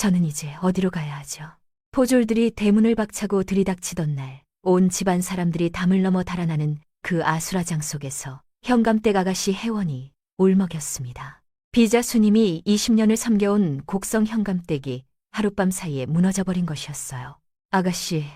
저는 이제 어디로 가야 하죠? 포졸들이 대문을 박차고 들이닥치던 날, 온 집안 사람들이 담을 넘어 달아나는 그 아수라장 속에서 현감댁 아가씨 혜원이 울먹였습니다. 비자 수님이 20년을 섬겨온 곡성 현감댁이 하룻밤 사이에 무너져버린 것이었어요. 아가씨,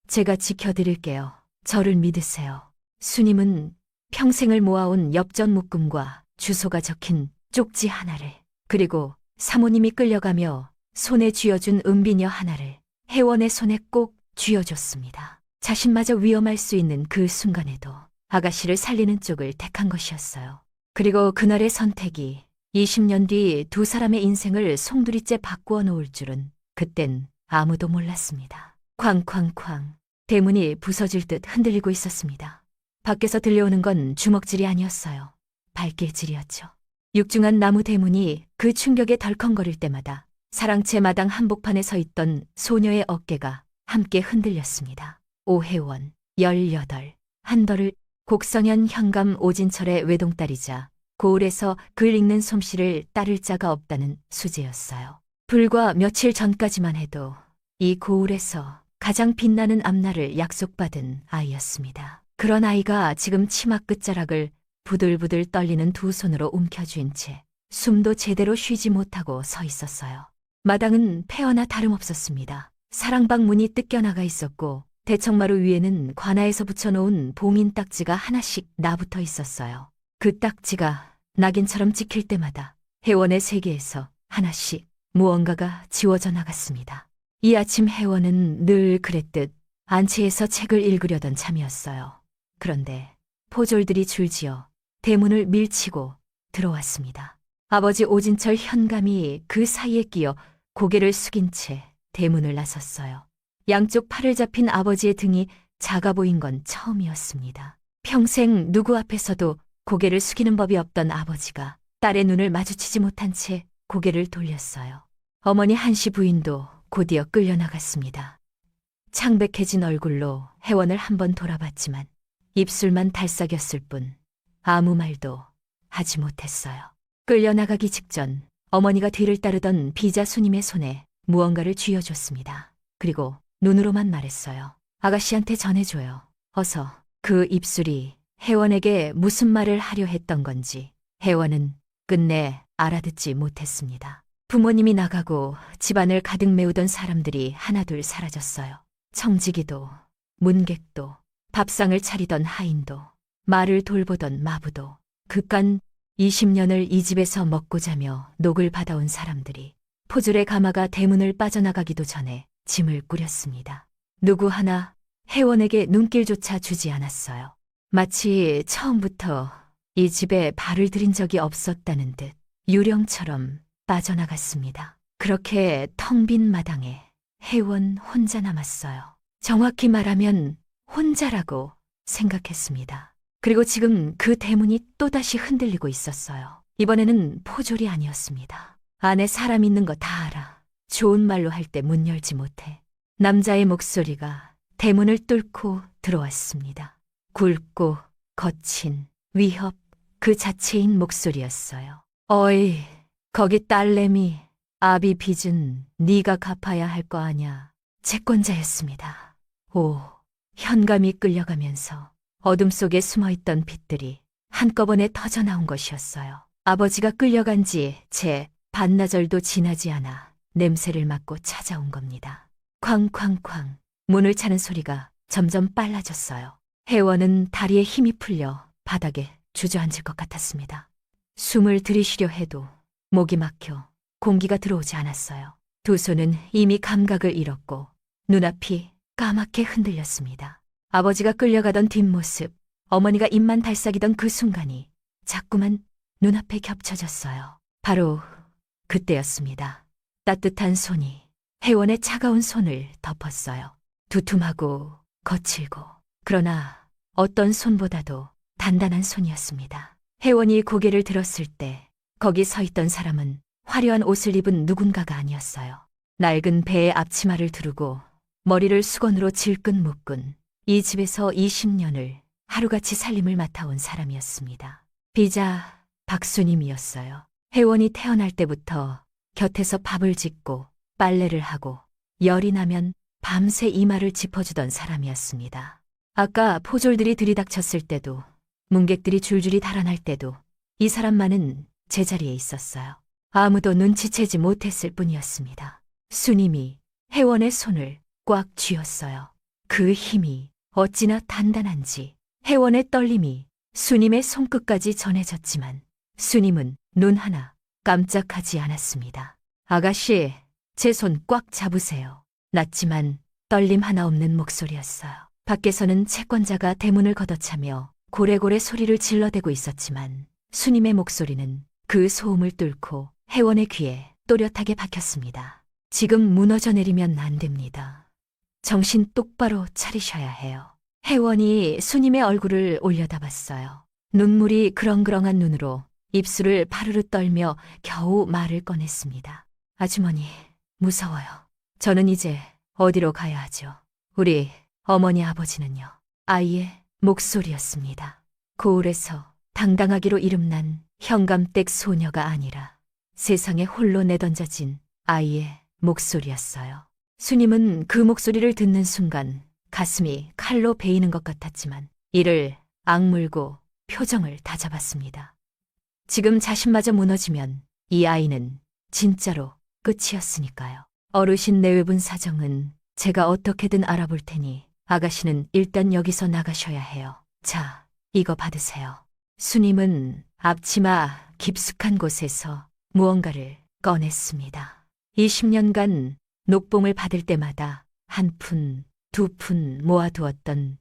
제가 지켜드릴게요. 저를 믿으세요. 수님은 평생을 모아온 엽전 묶음과 주소가 적힌 쪽지 하나를, 그리고 사모님이 끌려가며 손에 쥐어준 은비녀 하나를 혜원의 손에 꼭 쥐어줬습니다. 자신마저 위험할 수 있는 그 순간에도 아가씨를 살리는 쪽을 택한 것이었어요. 그리고 그날의 선택이 20년 뒤 두 사람의 인생을 송두리째 바꾸어 놓을 줄은 그땐 아무도 몰랐습니다. 쾅쾅쾅, 대문이 부서질 듯 흔들리고 있었습니다. 밖에서 들려오는 건 주먹질이 아니었어요. 발길질이었죠. 육중한 나무 대문이 그 충격에 덜컹거릴 때마다 사랑채 마당 한복판에 서 있던 소녀의 어깨가 함께 흔들렸습니다. 오혜원, 18, 한덜을 곡성현 현감 오진철의 외동딸이자 고을에서 글 읽는 솜씨를 따를 자가 없다는 수재였어요. 불과 며칠 전까지만 해도 이 고을에서 가장 빛나는 앞날을 약속받은 아이였습니다. 그런 아이가 지금 치마 끝자락을 부들부들 떨리는 두 손으로 움켜쥔 채 숨도 제대로 쉬지 못하고 서 있었어요. 마당은 폐허나 다름없었습니다. 사랑방 문이 뜯겨나가 있었고 대청마루 위에는 관아에서 붙여놓은 봉인 딱지가 하나씩 나붙어 있었어요. 그 딱지가 낙인처럼 찍힐 때마다 혜원의 세계에서 하나씩 무언가가 지워져 나갔습니다. 이 아침 혜원은 늘 그랬듯 안치에서 책을 읽으려던 참이었어요. 그런데 포졸들이 줄지어 대문을 밀치고 들어왔습니다. 아버지 오진철 현감이 그 사이에 끼어 고개를 숙인 채 대문을 나섰어요. 양쪽 팔을 잡힌 아버지의 등이 작아 보인 건 처음이었습니다. 평생 누구 앞에서도 고개를 숙이는 법이 없던 아버지가 딸의 눈을 마주치지 못한 채 고개를 돌렸어요. 어머니 한씨 부인도 곧이어 끌려나갔습니다. 창백해진 얼굴로 혜원을 한번 돌아봤지만 입술만 달싹였을 뿐 아무 말도 하지 못했어요. 끌려나가기 직전 어머니가 뒤를 따르던 비자 수님의 손에 무언가를 쥐어줬습니다. 그리고 눈으로만 말했어요. 아가씨한테 전해줘요. 어서. 그 입술이 혜원에게 무슨 말을 하려 했던 건지 혜원은 끝내 알아듣지 못했습니다. 부모님이 나가고 집안을 가득 메우던 사람들이 하나둘 사라졌어요. 청지기도, 문객도, 밥상을 차리던 하인도, 말을 돌보던 마부도, 그깟 20년을 이 집에서 먹고 자며 녹을 받아온 사람들이 포졸의 가마가 대문을 빠져나가기도 전에 짐을 꾸렸습니다. 누구 하나 혜원에게 눈길조차 주지 않았어요. 마치 처음부터 이 집에 발을 들인 적이 없었다는 듯 유령처럼 빠져나갔습니다. 그렇게 텅 빈 마당에 혜원 혼자 남았어요. 정확히 말하면 혼자라고 생각했습니다. 그리고 지금 그 대문이 또다시 흔들리고 있었어요. 이번에는 포졸이 아니었습니다. 안에 사람 있는 거 다 알아. 좋은 말로 할 때 문 열지 못해. 남자의 목소리가 대문을 뚫고 들어왔습니다. 굵고 거친 위협 그 자체인 목소리였어요. 어이, 거기 딸내미, 아비 빚은 네가 갚아야 할 거 아냐. 채권자였습니다. 오, 현감이 끌려가면서 어둠 속에 숨어있던 빛들이 한꺼번에 터져나온 것이었어요. 아버지가 끌려간 지 채 반나절도 지나지 않아 냄새를 맡고 찾아온 겁니다. 쾅쾅쾅 문을 차는 소리가 점점 빨라졌어요. 혜원은 다리에 힘이 풀려 바닥에 주저앉을 것 같았습니다. 숨을 들이쉬려 해도 목이 막혀 공기가 들어오지 않았어요. 두 손은 이미 감각을 잃었고 눈앞이 까맣게 흔들렸습니다. 아버지가 끌려가던 뒷모습, 어머니가 입만 달싹이던 그 순간이 자꾸만 눈앞에 겹쳐졌어요. 바로 그때였습니다. 따뜻한 손이 혜원의 차가운 손을 덮었어요. 두툼하고 거칠고 그러나 어떤 손보다도 단단한 손이었습니다. 혜원이 고개를 들었을 때 거기 서 있던 사람은 화려한 옷을 입은 누군가가 아니었어요. 낡은 배에 앞치마를 두르고 머리를 수건으로 질끈 묶은 이 집에서 20년을 하루같이 살림을 맡아온 사람이었습니다. 비자 박수님이었어요. 혜원이 태어날 때부터 곁에서 밥을 짓고 빨래를 하고 열이 나면 밤새 이마를 짚어주던 사람이었습니다. 아까 포졸들이 들이닥쳤을 때도, 문객들이 줄줄이 달아날 때도 이 사람만은 제자리에 있었어요. 아무도 눈치채지 못했을 뿐이었습니다. 수님이 혜원의 손을 꽉 쥐었어요. 그 힘이 어찌나 단단한지 혜원의 떨림이 수님의 손끝까지 전해졌지만 수님은 눈 하나 깜짝하지 않았습니다. 아가씨, 제 손 꽉 잡으세요. 낮지만 떨림 하나 없는 목소리였어요. 밖에서는 채권자가 대문을 걷어차며 고래고래 소리를 질러대고 있었지만 수님의 목소리는 그 소음을 뚫고 혜원의 귀에 또렷하게 박혔습니다. 지금 무너져 내리면 안 됩니다. 정신 똑바로 차리셔야 해요. 혜원이 수님의 얼굴을 올려다봤어요. 눈물이 그렁그렁한 눈으로 입술을 파르르 떨며 겨우 말을 꺼냈습니다. 아주머니, 무서워요. 저는 이제 어디로 가야 하죠? 우리 어머니 아버지는요? 아이의 목소리였습니다. 고을에서 당당하기로 이름난 현감댁 소녀가 아니라 세상에 홀로 내던져진 아이의 목소리였어요. 수님은 그 목소리를 듣는 순간 가슴이 칼로 베이는 것 같았지만 이를 악물고 표정을 다잡았습니다. 지금 자신마저 무너지면 이 아이는 진짜로 끝이었으니까요. 어르신 내외분 사정은 제가 어떻게든 알아볼 테니 아가씨는 일단 여기서 나가셔야 해요. 자, 이거 받으세요. 수님은 앞치마 깊숙한 곳에서 무언가를 꺼냈습니다. 20년간 녹봉을 받을 때마다 한 푼, 두 푼 모아두었던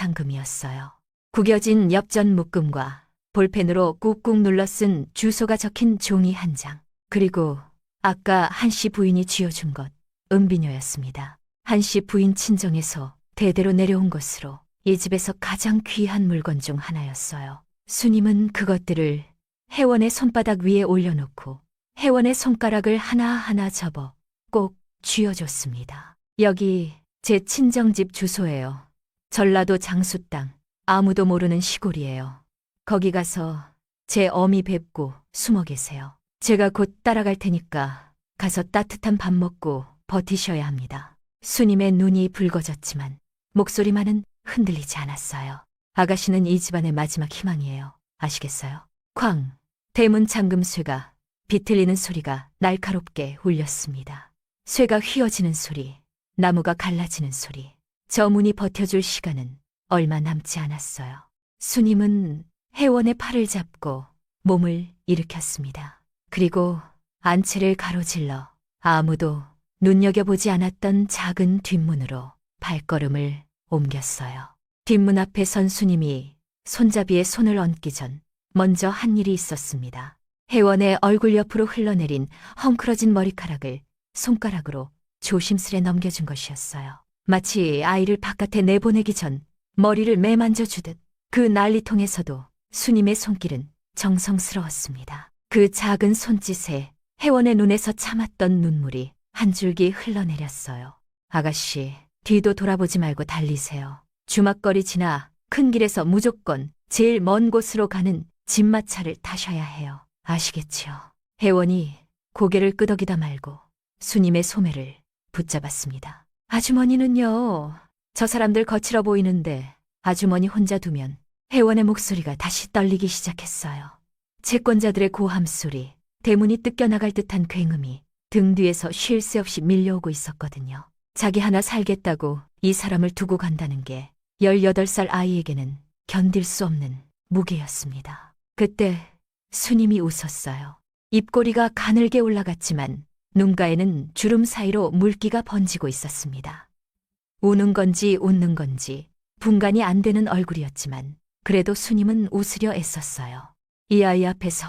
비상금이었어요. 구겨진 엽전 묶음과 볼펜으로 꾹꾹 눌러 쓴 주소가 적힌 종이 한 장, 그리고 아까 한씨 부인이 쥐어준 것, 은비녀였습니다. 한씨 부인 친정에서 대대로 내려온 것으로 이 집에서 가장 귀한 물건 중 하나였어요. 수님은 그것들을 혜원의 손바닥 위에 올려놓고 혜원의 손가락을 하나하나 접어 꼭 쥐어줬습니다. 여기 제 친정집 주소예요. 전라도 장수 땅, 아무도 모르는 시골이에요. 거기 가서 제 어미 뵙고 숨어 계세요. 제가 곧 따라갈 테니까 가서 따뜻한 밥 먹고 버티셔야 합니다. 수님의 눈이 붉어졌지만 목소리만은 흔들리지 않았어요. 아가씨는 이 집안의 마지막 희망이에요. 아시겠어요? 쾅! 대문 잠금 쇠가 비틀리는 소리가 날카롭게 울렸습니다. 쇠가 휘어지는 소리, 나무가 갈라지는 소리. 저 문이 버텨줄 시간은 얼마 남지 않았어요. 수님은 혜원의 팔을 잡고 몸을 일으켰습니다. 그리고 안채를 가로질러 아무도 눈여겨보지 않았던 작은 뒷문으로 발걸음을 옮겼어요. 뒷문 앞에 선 수님이 손잡이에 손을 얹기 전 먼저 한 일이 있었습니다. 혜원의 얼굴 옆으로 흘러내린 헝클어진 머리카락을 손가락으로 조심스레 넘겨준 것이었어요. 마치 아이를 바깥에 내보내기 전 머리를 매만져 주듯 그 난리통에서도 수님의 손길은 정성스러웠습니다. 그 작은 손짓에 혜원의 눈에서 참았던 눈물이 한 줄기 흘러내렸어요. 아가씨, 뒤도 돌아보지 말고 달리세요. 주막거리 지나 큰 길에서 무조건 제일 먼 곳으로 가는 집마차를 타셔야 해요. 아시겠지요? 혜원이 고개를 끄덕이다 말고 수님의 소매를 붙잡았습니다. 아주머니는요, 저 사람들 거칠어 보이는데 아주머니 혼자 두면. 혜원의 목소리가 다시 떨리기 시작했어요. 채권자들의 고함 소리, 대문이 뜯겨나갈 듯한 굉음이 등 뒤에서 쉴 새 없이 밀려오고 있었거든요. 자기 하나 살겠다고 이 사람을 두고 간다는 게 18살 아이에게는 견딜 수 없는 무게였습니다. 그때 수님이 웃었어요. 입꼬리가 가늘게 올라갔지만 눈가에는 주름 사이로 물기가 번지고 있었습니다. 우는 건지 웃는 건지 분간이 안 되는 얼굴이었지만 그래도 수님은 웃으려 애썼어요. 이 아이 앞에서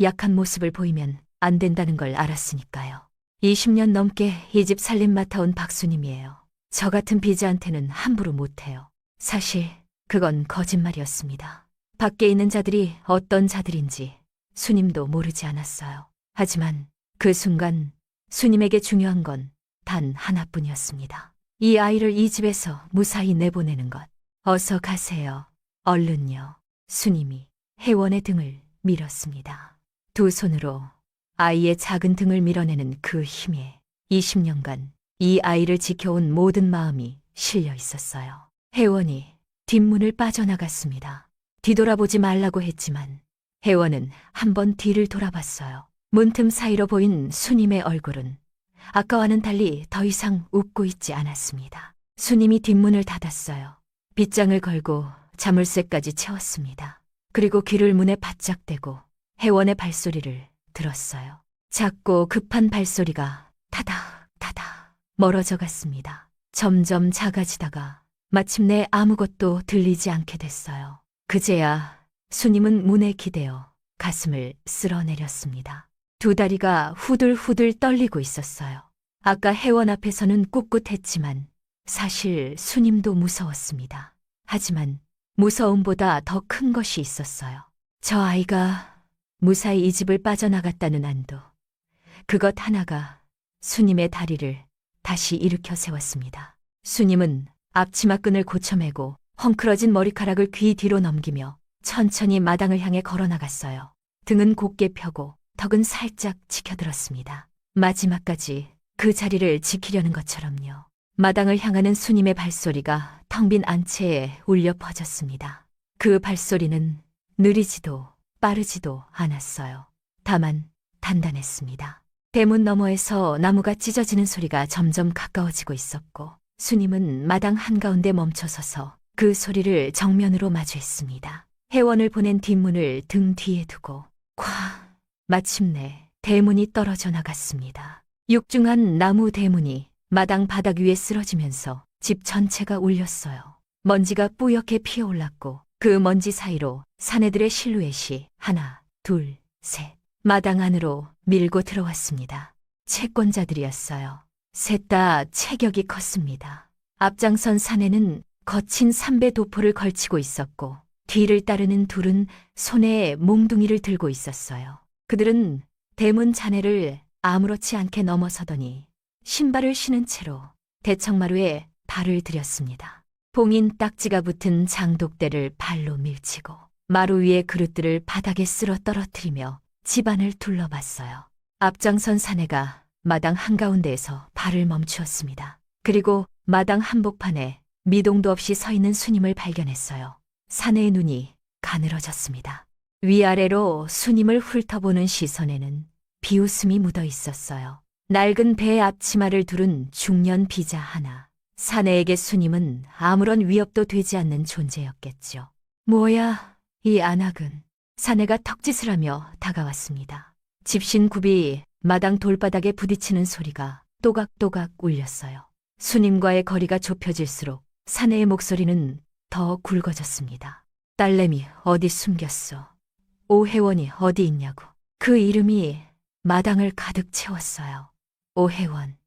약한 모습을 보이면 안 된다는 걸 알았으니까요. 20년 넘게 이 집 살림 맡아온 박수님이에요. 저 같은 비자한테는 함부로 못해요. 사실 그건 거짓말이었습니다. 밖에 있는 자들이 어떤 자들인지 수님도 모르지 않았어요. 하지만 그 순간 수님에게 중요한 건 단 하나뿐이었습니다. 이 아이를 이 집에서 무사히 내보내는 것. 어서 가세요. 얼른요. 수님이 혜원의 등을 밀었습니다. 두 손으로 아이의 작은 등을 밀어내는 그 힘에 20년간 이 아이를 지켜온 모든 마음이 실려 있었어요. 혜원이 뒷문을 빠져나갔습니다. 뒤돌아보지 말라고 했지만 혜원은 한 번 뒤를 돌아봤어요. 문틈 사이로 보인 수님의 얼굴은 아까와는 달리 더 이상 웃고 있지 않았습니다. 수님이 뒷문을 닫았어요. 빗장을 걸고 자물쇠까지 채웠습니다. 그리고 귀를 문에 바짝 대고 혜원의 발소리를 들었어요. 작고 급한 발소리가 타닥 타닥 멀어져 갔습니다. 점점 작아지다가 마침내 아무것도 들리지 않게 됐어요. 그제야 수님은 문에 기대어 가슴을 쓸어내렸습니다. 두 다리가 후들후들 떨리고 있었어요. 아까 혜원 앞에서는 꿋꿋했지만 사실 수님도 무서웠습니다. 하지만 무서움보다 더 큰 것이 있었어요. 저 아이가 무사히 이 집을 빠져나갔다는 안도. 그것 하나가 수님의 다리를 다시 일으켜 세웠습니다. 수님은 앞치마끈을 고쳐매고 헝클어진 머리카락을 귀 뒤로 넘기며 천천히 마당을 향해 걸어나갔어요. 등은 곧게 펴고 턱은 살짝 치켜들었습니다. 마지막까지 그 자리를 지키려는 것처럼요. 마당을 향하는 수님의 발소리가 텅 빈 안채에 울려 퍼졌습니다. 그 발소리는 느리지도 빠르지도 않았어요. 다만 단단했습니다. 대문 너머에서 나무가 찢어지는 소리가 점점 가까워지고 있었고 수님은 마당 한가운데 멈춰서서 그 소리를 정면으로 마주했습니다. 혜원을 보낸 뒷문을 등 뒤에 두고 쾅! 마침내 대문이 떨어져 나갔습니다. 육중한 나무 대문이 마당 바닥 위에 쓰러지면서 집 전체가 울렸어요. 먼지가 뿌옇게 피어올랐고 그 먼지 사이로 사내들의 실루엣이 하나, 둘, 셋 마당 안으로 밀고 들어왔습니다. 채권자들이었어요. 셋 다 체격이 컸습니다. 앞장선 사내는 거친 삼배 도포를 걸치고 있었고 뒤를 따르는 둘은 손에 몽둥이를 들고 있었어요. 그들은 대문 잔해를 아무렇지 않게 넘어서더니 신발을 신은 채로 대청마루에 발을 들였습니다. 봉인 딱지가 붙은 장독대를 발로 밀치고 마루 위의 그릇들을 바닥에 쓸어 떨어뜨리며 집안을 둘러봤어요. 앞장선 사내가 마당 한가운데에서 발을 멈추었습니다. 그리고 마당 한복판에 미동도 없이 서 있는 수님을 발견했어요. 사내의 눈이 가늘어졌습니다. 위아래로 수님을 훑어보는 시선에는 비웃음이 묻어 있었어요. 낡은 배 앞치마를 두른 중년 비자 하나. 사내에게 수님은 아무런 위협도 되지 않는 존재였겠죠. 뭐야, 이 안악은. 사내가 턱짓을 하며 다가왔습니다. 집신굽이 마당 돌바닥에 부딪히는 소리가 또각또각 울렸어요. 수님과의 거리가 좁혀질수록 사내의 목소리는 더 굵어졌습니다. 딸내미 어디 숨겼어? 오혜원이 어디 있냐고. 그 이름이 마당을 가득 채웠어요. 오혜원.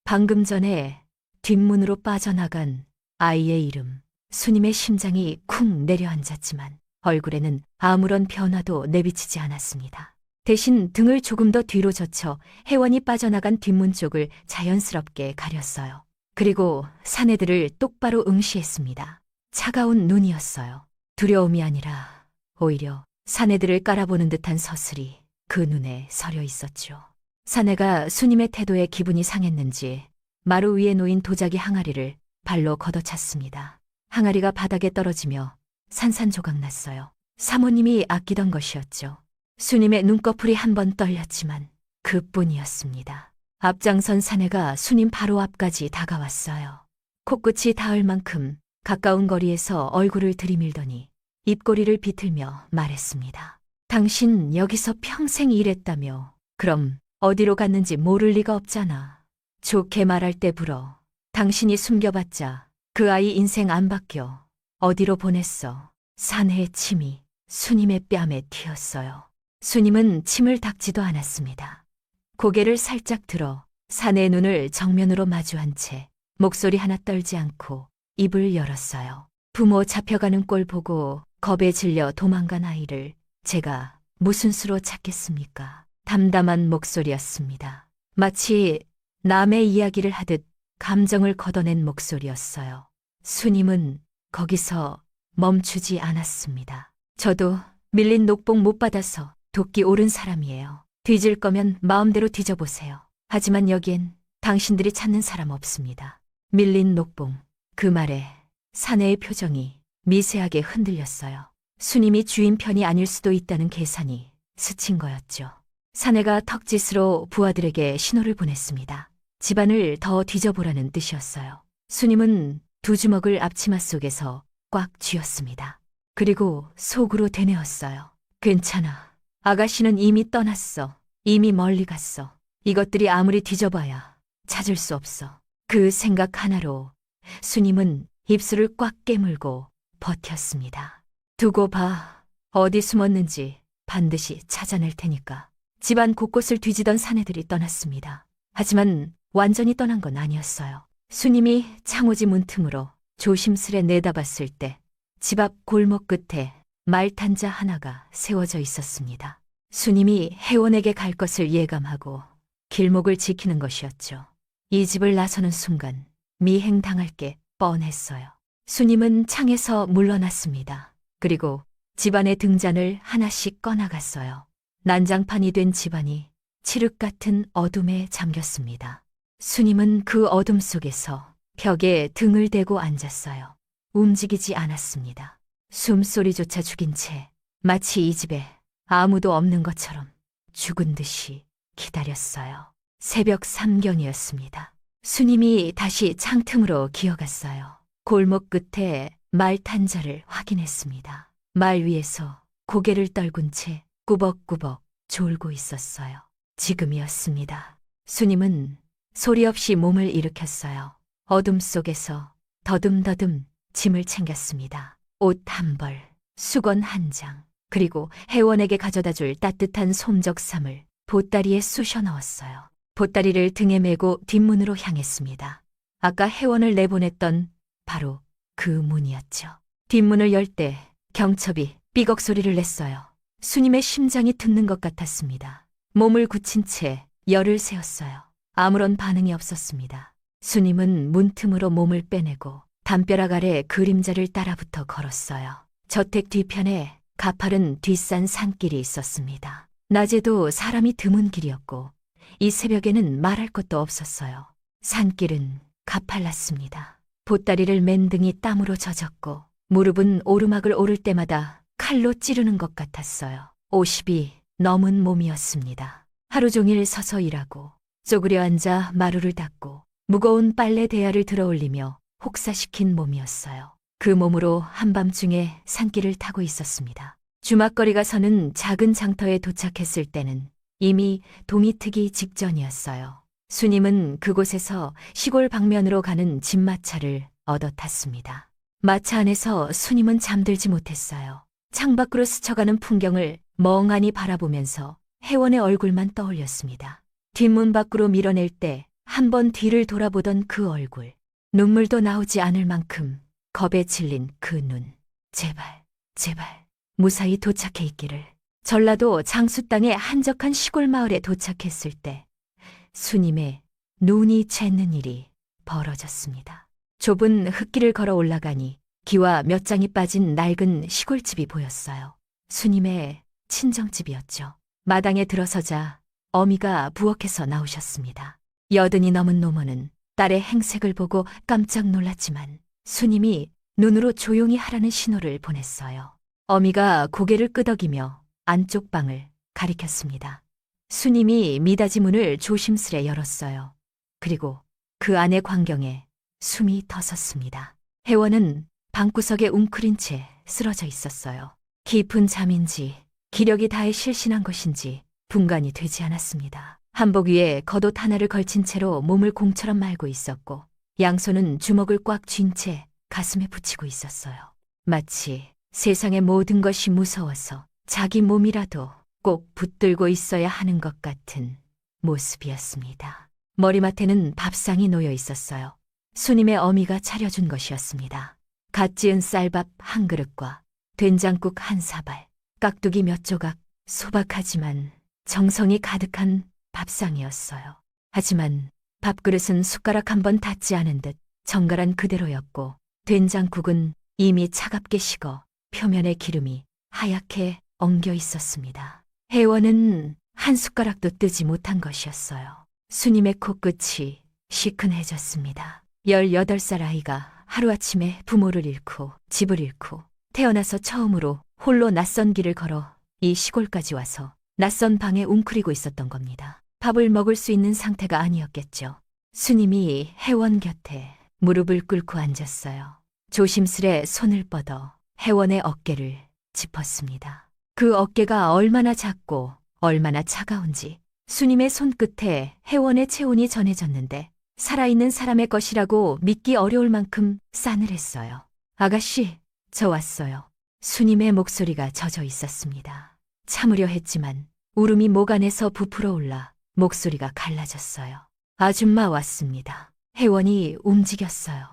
방금 전에 뒷문으로 빠져나간 아이의 이름. 수님의 심장이 쿵 내려앉았지만 얼굴에는 아무런 변화도 내비치지 않았습니다. 대신 등을 조금 더 뒤로 젖혀 혜원이 빠져나간 뒷문 쪽을 자연스럽게 가렸어요. 그리고 사내들을 똑바로 응시했습니다. 차가운 눈이었어요. 두려움이 아니라 오히려 사내들을 깔아보는 듯한 서슬이 그 눈에 서려 있었죠. 사내가 수님의 태도에 기분이 상했는지 마루 위에 놓인 도자기 항아리를 발로 걷어찼습니다. 항아리가 바닥에 떨어지며 산산조각 났어요. 사모님이 아끼던 것이었죠. 수님의 눈꺼풀이 한 번 떨렸지만 그뿐이었습니다. 앞장선 사내가 수님 바로 앞까지 다가왔어요. 코끝이 닿을 만큼 가까운 거리에서 얼굴을 들이밀더니 입꼬리를 비틀며 말했습니다. 당신 여기서 평생 일했다며. 그럼 어디로 갔는지 모를 리가 없잖아. 좋게 말할 때 불어. 당신이 숨겨봤자 그 아이 인생 안 바뀌어. 어디로 보냈어? 사내의 침이 수님의 뺨에 튀었어요. 수님은 침을 닦지도 않았습니다. 고개를 살짝 들어 사내의 눈을 정면으로 마주한 채 목소리 하나 떨지 않고 입을 열었어요. 부모 잡혀가는 꼴 보고 겁에 질려 도망간 아이를 제가 무슨 수로 찾겠습니까? 담담한 목소리였습니다. 마치 남의 이야기를 하듯 감정을 걷어낸 목소리였어요. 수님은 거기서 멈추지 않았습니다. 저도 밀린 녹봉 못 받아서 도끼 오른 사람이에요. 뒤질 거면 마음대로 뒤져보세요. 하지만 여기엔 당신들이 찾는 사람 없습니다. 밀린 녹봉. 그 말에 사내의 표정이 미세하게 흔들렸어요. 수님이 주인 편이 아닐 수도 있다는 계산이 스친 거였죠. 사내가 턱짓으로 부하들에게 신호를 보냈습니다. 집안을 더 뒤져보라는 뜻이었어요. 수님은 두 주먹을 앞치마 속에서 꽉 쥐었습니다. 그리고 속으로 되뇌었어요. 괜찮아. 아가씨는 이미 떠났어. 이미 멀리 갔어. 이것들이 아무리 뒤져봐야 찾을 수 없어. 그 생각 하나로 수님은 입술을 꽉 깨물고 버텼습니다. 두고 봐. 어디 숨었는지 반드시 찾아낼 테니까. 집안 곳곳을 뒤지던 사내들이 떠났습니다. 하지만 완전히 떠난 건 아니었어요. 수님이 창호지 문틈으로 조심스레 내다봤을 때 집 앞 골목 끝에 말탄자 하나가 세워져 있었습니다. 수님이 해원에게 갈 것을 예감하고 길목을 지키는 것이었죠. 이 집을 나서는 순간 미행당할 게 뻔했어요. 수님은 창에서 물러났습니다. 그리고 집안의 등잔을 하나씩 꺼나갔어요. 난장판이 된 집안이 칠흑 같은 어둠에 잠겼습니다. 수님은 그 어둠 속에서 벽에 등을 대고 앉았어요. 움직이지 않았습니다. 숨소리조차 죽인 채 마치 이 집에 아무도 없는 것처럼 죽은 듯이 기다렸어요. 새벽 3경이었습니다. 수님이 다시 창틈으로 기어갔어요. 골목 끝에 말 탄자를 확인했습니다. 말 위에서 고개를 떨군 채 꾸벅꾸벅 졸고 있었어요. 지금이었습니다. 수님은 소리 없이 몸을 일으켰어요. 어둠 속에서 더듬더듬 짐을 챙겼습니다. 옷 한 벌, 수건 한 장, 그리고 해원에게 가져다줄 따뜻한 솜적삼을 보따리에 쑤셔 넣었어요. 보따리를 등에 메고 뒷문으로 향했습니다. 아까 해원을 내보냈던 바로 그 문이었죠. 뒷문을 열 때 경첩이 삐걱 소리를 냈어요. 수님의 심장이 듣는 것 같았습니다. 몸을 굳힌 채 열을 세웠어요. 아무런 반응이 없었습니다. 수님은 문틈으로 몸을 빼내고 담벼락 아래 그림자를 따라붙어 걸었어요. 저택 뒤편에 가파른 뒷산 산길이 있었습니다. 낮에도 사람이 드문 길이었고 이 새벽에는 말할 것도 없었어요. 산길은 가팔랐습니다. 보따리를 맨 등이 땀으로 젖었고 무릎은 오르막을 오를 때마다 칼로 찌르는 것 같았어요. 50이 넘은 몸이었습니다. 하루 종일 서서 일하고 쪼그려 앉아 마루를 닦고 무거운 빨래 대야를 들어올리며 혹사시킨 몸이었어요. 그 몸으로 한밤중에 산길을 타고 있었습니다. 주막거리가 서는 작은 장터에 도착했을 때는 이미 동이 트기 직전이었어요. 수님은 그곳에서 시골 방면으로 가는 집마차를 얻어 탔습니다. 마차 안에서 수님은 잠들지 못했어요. 창밖으로 스쳐가는 풍경을 멍하니 바라보면서 해원의 얼굴만 떠올렸습니다. 뒷문 밖으로 밀어낼 때 한 번 뒤를 돌아보던 그 얼굴. 눈물도 나오지 않을 만큼 겁에 질린 그 눈. 제발, 제발 무사히 도착해 있기를. 전라도 장수 땅의 한적한 시골 마을에 도착했을 때 수님의 눈이 챈는 일이 벌어졌습니다. 좁은 흙길을 걸어 올라가니 기와 몇 장이 빠진 낡은 시골집이 보였어요. 수님의 친정집이었죠. 마당에 들어서자 어미가 부엌에서 나오셨습니다. 80이 넘은 노모는 딸의 행색을 보고 깜짝 놀랐지만 수님이 눈으로 조용히 하라는 신호를 보냈어요. 어미가 고개를 끄덕이며 안쪽 방을 가리켰습니다. 수님이 미닫이 문을 조심스레 열었어요. 그리고 그 안의 광경에 숨이 터섰습니다. 해원은 방구석에 웅크린 채 쓰러져 있었어요. 깊은 잠인지 기력이 다해 실신한 것인지 분간이 되지 않았습니다. 한복 위에 겉옷 하나를 걸친 채로 몸을 공처럼 말고 있었고 양손은 주먹을 꽉 쥔 채 가슴에 붙이고 있었어요. 마치 세상의 모든 것이 무서워서 자기 몸이라도 꼭 붙들고 있어야 하는 것 같은 모습이었습니다. 머리맡에는 밥상이 놓여 있었어요. 수님의 어미가 차려준 것이었습니다. 갓 지은 쌀밥 한 그릇과 된장국 한 사발, 깍두기 몇 조각, 소박하지만 정성이 가득한 밥상이었어요. 하지만 밥그릇은 숟가락 한 번 닿지 않은 듯 정갈한 그대로였고 된장국은 이미 차갑게 식어 표면의 기름이 하얗게 엉겨 있었습니다. 해원은 한 숟가락도 뜨지 못한 것이었어요. 수님의 코끝이 시큰해졌습니다. 18살 아이가 하루아침에 부모를 잃고 집을 잃고 태어나서 처음으로 홀로 낯선 길을 걸어 이 시골까지 와서 낯선 방에 웅크리고 있었던 겁니다. 밥을 먹을 수 있는 상태가 아니었겠죠. 스님이 혜원 곁에 무릎을 꿇고 앉았어요. 조심스레 손을 뻗어 혜원의 어깨를 짚었습니다. 그 어깨가 얼마나 작고 얼마나 차가운지 스님의 손끝에 혜원의 체온이 전해졌는데 살아있는 사람의 것이라고 믿기 어려울 만큼 싸늘했어요. 아가씨, 저 왔어요. 스님의 목소리가 젖어 있었습니다. 참으려 했지만 울음이 목 안에서 부풀어 올라 목소리가 갈라졌어요. 아줌마 왔습니다. 혜원이 움직였어요.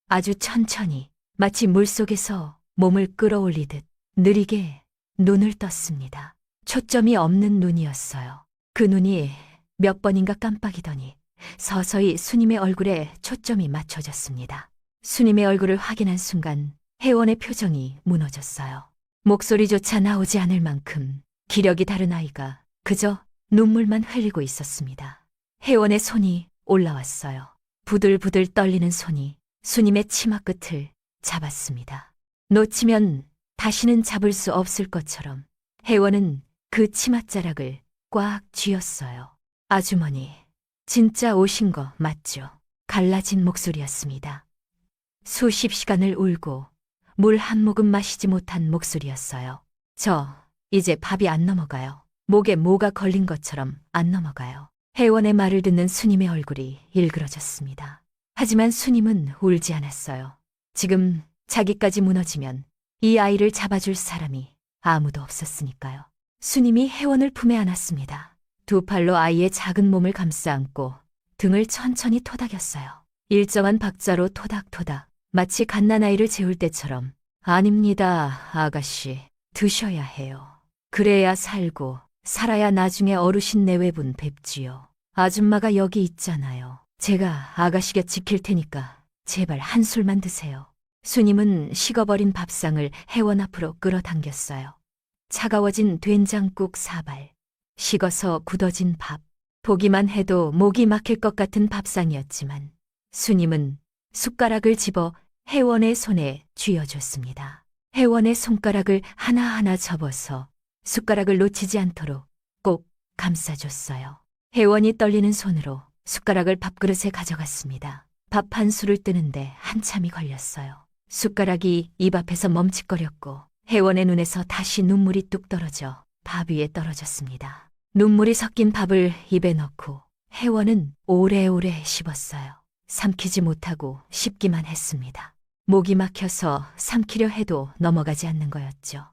아주 천천히 마치 물속에서 몸을 끌어올리듯 느리게 눈을 떴습니다. 초점이 없는 눈이었어요. 그 눈이 몇 번인가 깜빡이더니 서서히 스님의 얼굴에 초점이 맞춰졌습니다. 스님의 얼굴을 확인한 순간 혜원의 표정이 무너졌어요. 목소리조차 나오지 않을 만큼 기력이 다른 아이가 그저 눈물만 흘리고 있었습니다. 혜원의 손이 올라왔어요. 부들부들 떨리는 손이 스님의 치마 끝을 잡았습니다. 놓치면 다시는 잡을 수 없을 것처럼 혜원은 그 치맛자락을 꽉 쥐었어요. 아주머니, 진짜 오신 거 맞죠? 갈라진 목소리였습니다. 수십 시간을 울고 물 한 모금 마시지 못한 목소리였어요. 저 이제 밥이 안 넘어가요. 목에 뭐가 걸린 것처럼 안 넘어가요. 혜원의 말을 듣는 스님의 얼굴이 일그러졌습니다. 하지만 스님은 울지 않았어요. 지금 자기까지 무너지면 이 아이를 잡아줄 사람이 아무도 없었으니까요. 스님이 혜원을 품에 안았습니다. 두 팔로 아이의 작은 몸을 감싸 안고 등을 천천히 토닥였어요. 일정한 박자로 토닥토닥 마치 갓난아이를 재울 때처럼 아닙니다, 아가씨. 드셔야 해요. 그래야 살고 살아야 나중에 어르신 내외분 뵙지요. 아줌마가 여기 있잖아요. 제가 아가씨 곁 지킬 테니까 제발 한 술만 드세요. 스님은 식어버린 밥상을 혜원 앞으로 끌어당겼어요. 차가워진 된장국 4발, 식어서 굳어진 밥, 보기만 해도 목이 막힐 것 같은 밥상이었지만 스님은 숟가락을 집어 혜원의 손에 쥐어줬습니다. 혜원의 손가락을 하나하나 접어서 숟가락을 놓치지 않도록 꼭 감싸줬어요. 혜원이 떨리는 손으로 숟가락을 밥그릇에 가져갔습니다. 밥 한 술을 뜨는데 한참이 걸렸어요. 숟가락이 입 앞에서 멈칫거렸고 혜원의 눈에서 다시 눈물이 뚝 떨어져 밥 위에 떨어졌습니다. 눈물이 섞인 밥을 입에 넣고 혜원은 오래오래 씹었어요. 삼키지 못하고 씹기만 했습니다. 목이 막혀서 삼키려 해도 넘어가지 않는 거였죠.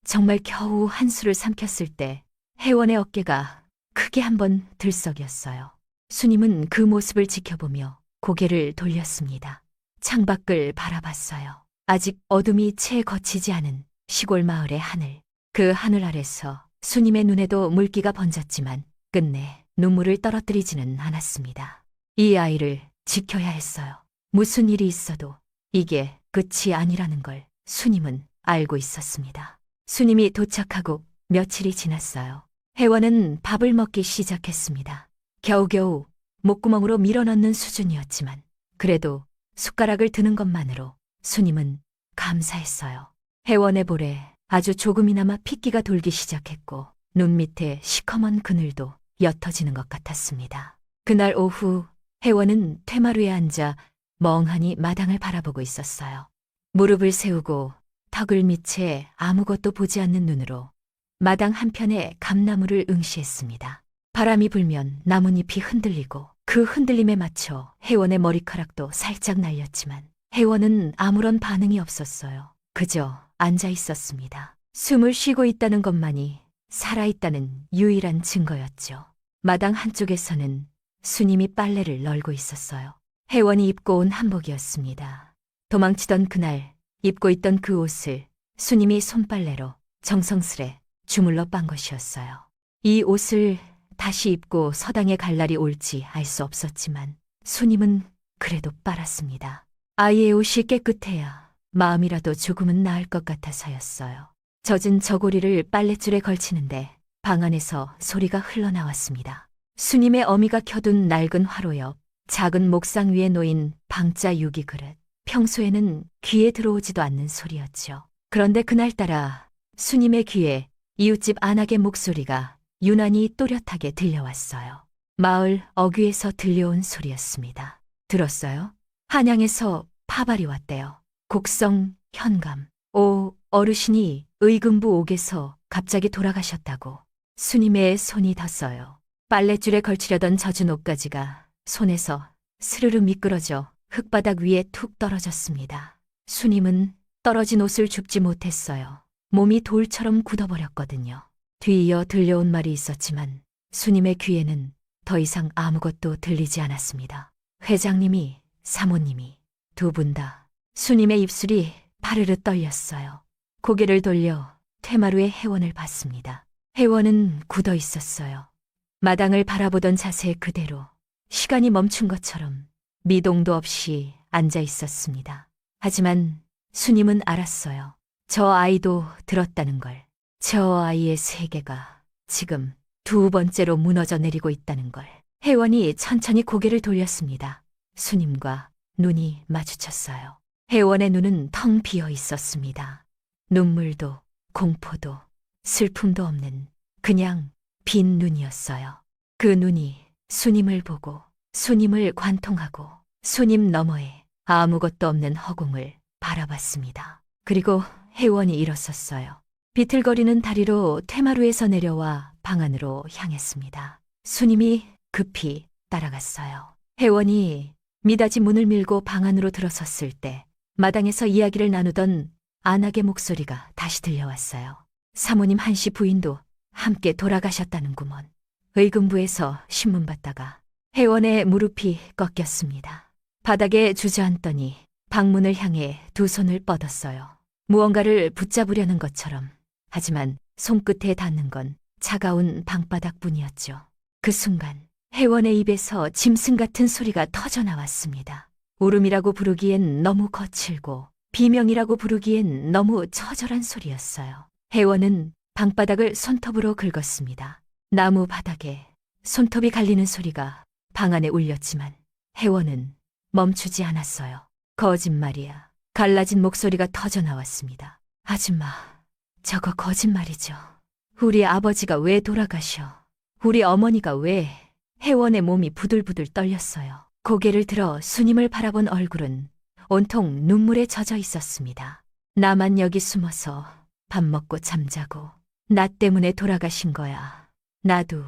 정말 겨우 한 술을 삼켰을 때 혜원의 어깨가 크게 한번 들썩였어요. 스님은 그 모습을 지켜보며 고개를 돌렸습니다. 창밖을 바라봤어요. 아직 어둠이 채 거치지 않은 시골 마을의 하늘. 그 하늘 아래서 스님의 눈에도 물기가 번졌지만 끝내 눈물을 떨어뜨리지는 않았습니다. 이 아이를 지켜야 했어요. 무슨 일이 있어도 이게 끝이 아니라는 걸 스님은 알고 있었습니다. 스님이 도착하고 며칠이 지났어요. 혜원은 밥을 먹기 시작했습니다. 겨우겨우 목구멍으로 밀어넣는 수준이었지만 그래도 숟가락을 드는 것만으로 스님은 감사했어요. 혜원의 볼에 아주 조금이나마 핏기가 돌기 시작했고 눈 밑에 시커먼 그늘도 옅어지는 것 같았습니다. 그날 오후 혜원은 퇴마루에 앉아 멍하니 마당을 바라보고 있었어요. 무릎을 세우고 턱을 밑에 아무것도 보지 않는 눈으로 마당 한편의 감나무를 응시했습니다. 바람이 불면 나뭇잎이 흔들리고 그 흔들림에 맞춰 혜원의 머리카락도 살짝 날렸지만 혜원은 아무런 반응이 없었어요. 그저 앉아 있었습니다. 숨을 쉬고 있다는 것만이 살아있다는 유일한 증거였죠. 마당 한쪽에서는 스님이 빨래를 널고 있었어요. 혜원이 입고 온 한복이었습니다. 도망치던 그날 입고 있던 그 옷을 스님이 손빨래로 정성스레 주물러 빤 것이었어요. 이 옷을 다시 입고 서당에 갈 날이 올지 알 수 없었지만 스님은 그래도 빨았습니다. 아이의 옷이 깨끗해야 마음이라도 조금은 나을 것 같아서였어요. 젖은 저고리를 빨랫줄에 걸치는데 방 안에서 소리가 흘러나왔습니다. 스님의 어미가 켜둔 낡은 화로 옆 작은 목상 위에 놓인 방자 유기 그릇. 평소에는 귀에 들어오지도 않는 소리였죠. 그런데 그날따라 스님의 귀에 이웃집 안악의 목소리가 유난히 또렷하게 들려왔어요. 마을 어귀에서 들려온 소리였습니다. 들었어요? 한양에서 파발이 왔대요. 곡성 현감. 어르신이 의금부 옥에서 갑자기 돌아가셨다고. 스님의 손이 덧어요. 빨랫줄에 걸치려던 젖은 옷가지가 손에서 스르르 미끄러져 흙바닥 위에 툭 떨어졌습니다. 스님은 떨어진 옷을 줍지 못했어요. 몸이 돌처럼 굳어버렸거든요. 뒤이어 들려온 말이 있었지만 스님의 귀에는 더 이상 아무것도 들리지 않았습니다. 회장님이, 사모님이 두 분 다. 스님의 입술이 파르르 떨렸어요. 고개를 돌려 퇴마루의 회원을 봤습니다. 회원은 굳어 있었어요. 마당을 바라보던 자세 그대로 시간이 멈춘 것처럼 미동도 없이 앉아 있었습니다. 하지만 스님은 알았어요. 저 아이도 들었다는 걸. 저 아이의 세계가 지금 두 번째로 무너져 내리고 있다는 걸. 회원이 천천히 고개를 돌렸습니다. 스님과 눈이 마주쳤어요. 회원의 눈은 텅 비어 있었습니다. 눈물도 공포도 슬픔도 없는 그냥 빈 눈이었어요. 그 눈이 스님을 보고 스님을 관통하고 스님 너머에 아무것도 없는 허공을 바라봤습니다. 그리고 회원이 일어섰어요. 비틀거리는 다리로 퇴마루에서 내려와 방 안으로 향했습니다. 스님이 급히 따라갔어요. 회원이 미닫이 문을 밀고 방 안으로 들어섰을 때 마당에서 이야기를 나누던 안악의 목소리가 다시 들려왔어요. 사모님 한씨 부인도 함께 돌아가셨다는구먼. 의금부에서 신문 받다가. 회원의 무릎이 꺾였습니다. 바닥에 주저앉더니 방문을 향해 두 손을 뻗었어요. 무언가를 붙잡으려는 것처럼. 하지만 손끝에 닿는 건 차가운 방바닥뿐이었죠. 그 순간 회원의 입에서 짐승 같은 소리가 터져나왔습니다. 울음이라고 부르기엔 너무 거칠고 비명이라고 부르기엔 너무 처절한 소리였어요. 회원은 방바닥을 손톱으로 긁었습니다. 나무 바닥에 손톱이 갈리는 소리가 방 안에 울렸지만 회원은 멈추지 않았어요. 거짓말이야. 갈라진 목소리가 터져나왔습니다. 아줌마, 저거 거짓말이죠. 우리 아버지가 왜 돌아가셔? 우리 어머니가 왜? 회원의 몸이 부들부들 떨렸어요. 고개를 들어 스님을 바라본 얼굴은 온통 눈물에 젖어 있었습니다. 나만 여기 숨어서 밥 먹고 잠자고 나 때문에 돌아가신 거야. 나도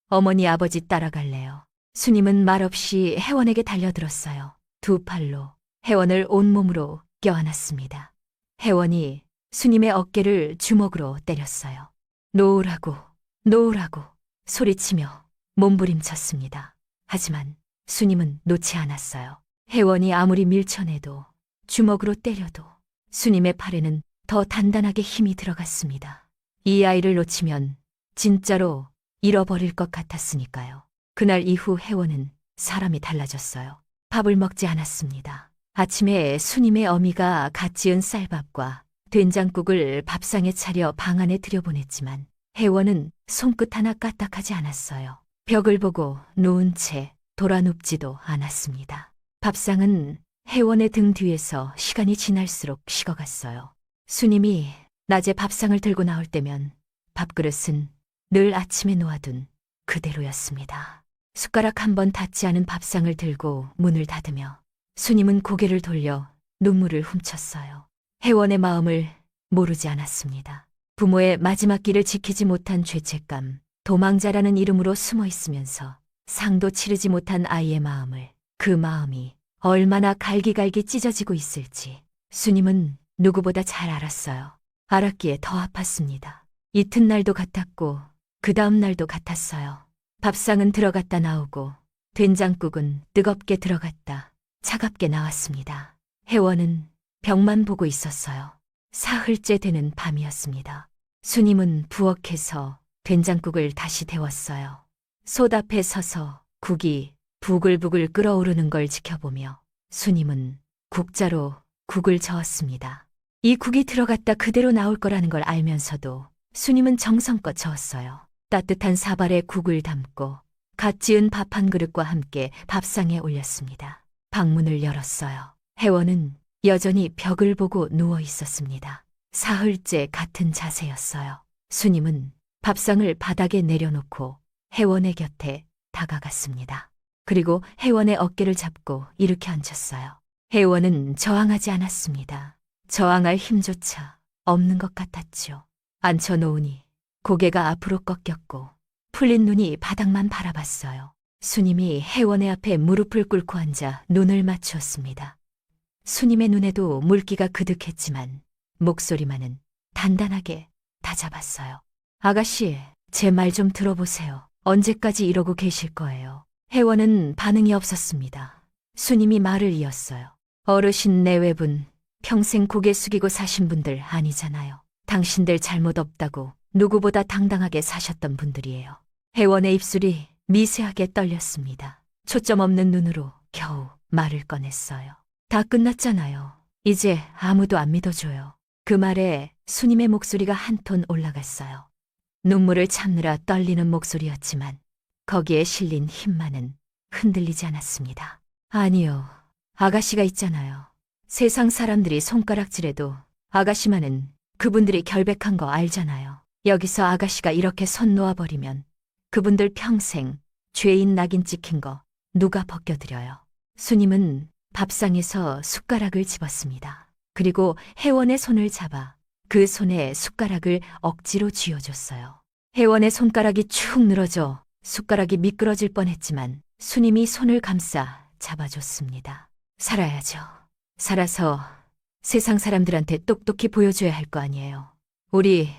어머니 아버지 따라갈래요. 스님은 말없이 회원에게 달려들었어요. 두 팔로 회원을 온몸으로 껴안았습니다. 회원이 스님의 어깨를 주먹으로 때렸어요. 놓으라고 소리치며 몸부림쳤습니다. 하지만 스님은 놓지 않았어요. 회원이 아무리 밀쳐내도 주먹으로 때려도 스님의 팔에는 더 단단하게 힘이 들어갔습니다. 이 아이를 놓치면 진짜로 잃어버릴 것 같았으니까요. 그날 이후 회원은 사람이 달라졌어요. 밥을 먹지 않았습니다. 아침에 스님의 어미가 갓 지은 쌀밥과 된장국을 밥상에 차려 방 안에 들여보냈지만 회원은 손끝 하나 까딱하지 않았어요. 벽을 보고 누운 채 돌아눕지도 않았습니다. 밥상은 회원의 등 뒤에서 시간이 지날수록 식어갔어요. 스님이 낮에 밥상을 들고 나올 때면 밥그릇은 늘 아침에 놓아둔 그대로였습니다. 숟가락 한 번 닿지 않은 밥상을 들고 문을 닫으며 스님은 고개를 돌려 눈물을 훔쳤어요. 회원의 마음을 모르지 않았습니다. 부모의 마지막 길을 지키지 못한 죄책감, 도망자라는 이름으로 숨어 있으면서 상도 치르지 못한 아이의 마음을, 그 마음이 얼마나 갈기갈기 찢어지고 있을지 스님은 누구보다 잘 알았어요. 알았기에 더 아팠습니다. 이튿날도 같았고 그 다음 날도 같았어요. 밥상은 들어갔다 나오고 된장국은 뜨겁게 들어갔다 차갑게 나왔습니다. 회원은 벽만 보고 있었어요. 사흘째 되는 밤이었습니다. 스님은 부엌에서 된장국을 다시 데웠어요. 솥 앞에 서서 국이 부글부글 끓어오르는 걸 지켜보며 스님은 국자로 국을 저었습니다. 이 국이 들어갔다 그대로 나올 거라는 걸 알면서도 스님은 정성껏 저었어요. 따뜻한 사발에 국을 담고 갓 지은 밥 한 그릇과 함께 밥상에 올렸습니다. 방문을 열었어요. 혜원은 여전히 벽을 보고 누워 있었습니다. 사흘째 같은 자세였어요. 수님은 밥상을 바닥에 내려놓고 혜원의 곁에 다가갔습니다. 그리고 혜원의 어깨를 잡고 일으켜 앉혔어요. 혜원은 저항하지 않았습니다. 저항할 힘조차 없는 것 같았죠. 앉혀놓으니 고개가 앞으로 꺾였고 풀린 눈이 바닥만 바라봤어요. 수님이 혜원의 앞에 무릎을 꿇고 앉아 눈을 맞추었습니다. 수님의 눈에도 물기가 그득했지만 목소리만은 단단하게 다잡았어요. 아가씨, 제 말 좀 들어보세요. 언제까지 이러고 계실 거예요? 혜원은 반응이 없었습니다. 수님이 말을 이었어요. 어르신 내외분, 평생 고개 숙이고 사신 분들 아니잖아요. 당신들 잘못 없다고 누구보다 당당하게 사셨던 분들이에요. 혜원의 입술이 미세하게 떨렸습니다. 초점 없는 눈으로 겨우 말을 꺼냈어요. 다 끝났잖아요. 이제 아무도 안 믿어줘요. 그 말에 수님의 목소리가 한 톤 올라갔어요. 눈물을 참느라 떨리는 목소리였지만 거기에 실린 힘만은 흔들리지 않았습니다. 아니요, 아가씨가 있잖아요. 세상 사람들이 손가락질해도 아가씨만은 그분들이 결백한 거 알잖아요. 여기서 아가씨가 이렇게 손 놓아버리면 그분들 평생 죄인 낙인 찍힌 거 누가 벗겨드려요. 수님은 밥상에서 숟가락을 집었습니다. 그리고 혜원의 손을 잡아 그 손에 숟가락을 억지로 쥐어줬어요. 혜원의 손가락이 축 늘어져 숟가락이 미끄러질 뻔했지만 수님이 손을 감싸 잡아줬습니다. 살아야죠. 살아서 세상 사람들한테 똑똑히 보여줘야 할 거 아니에요. 우리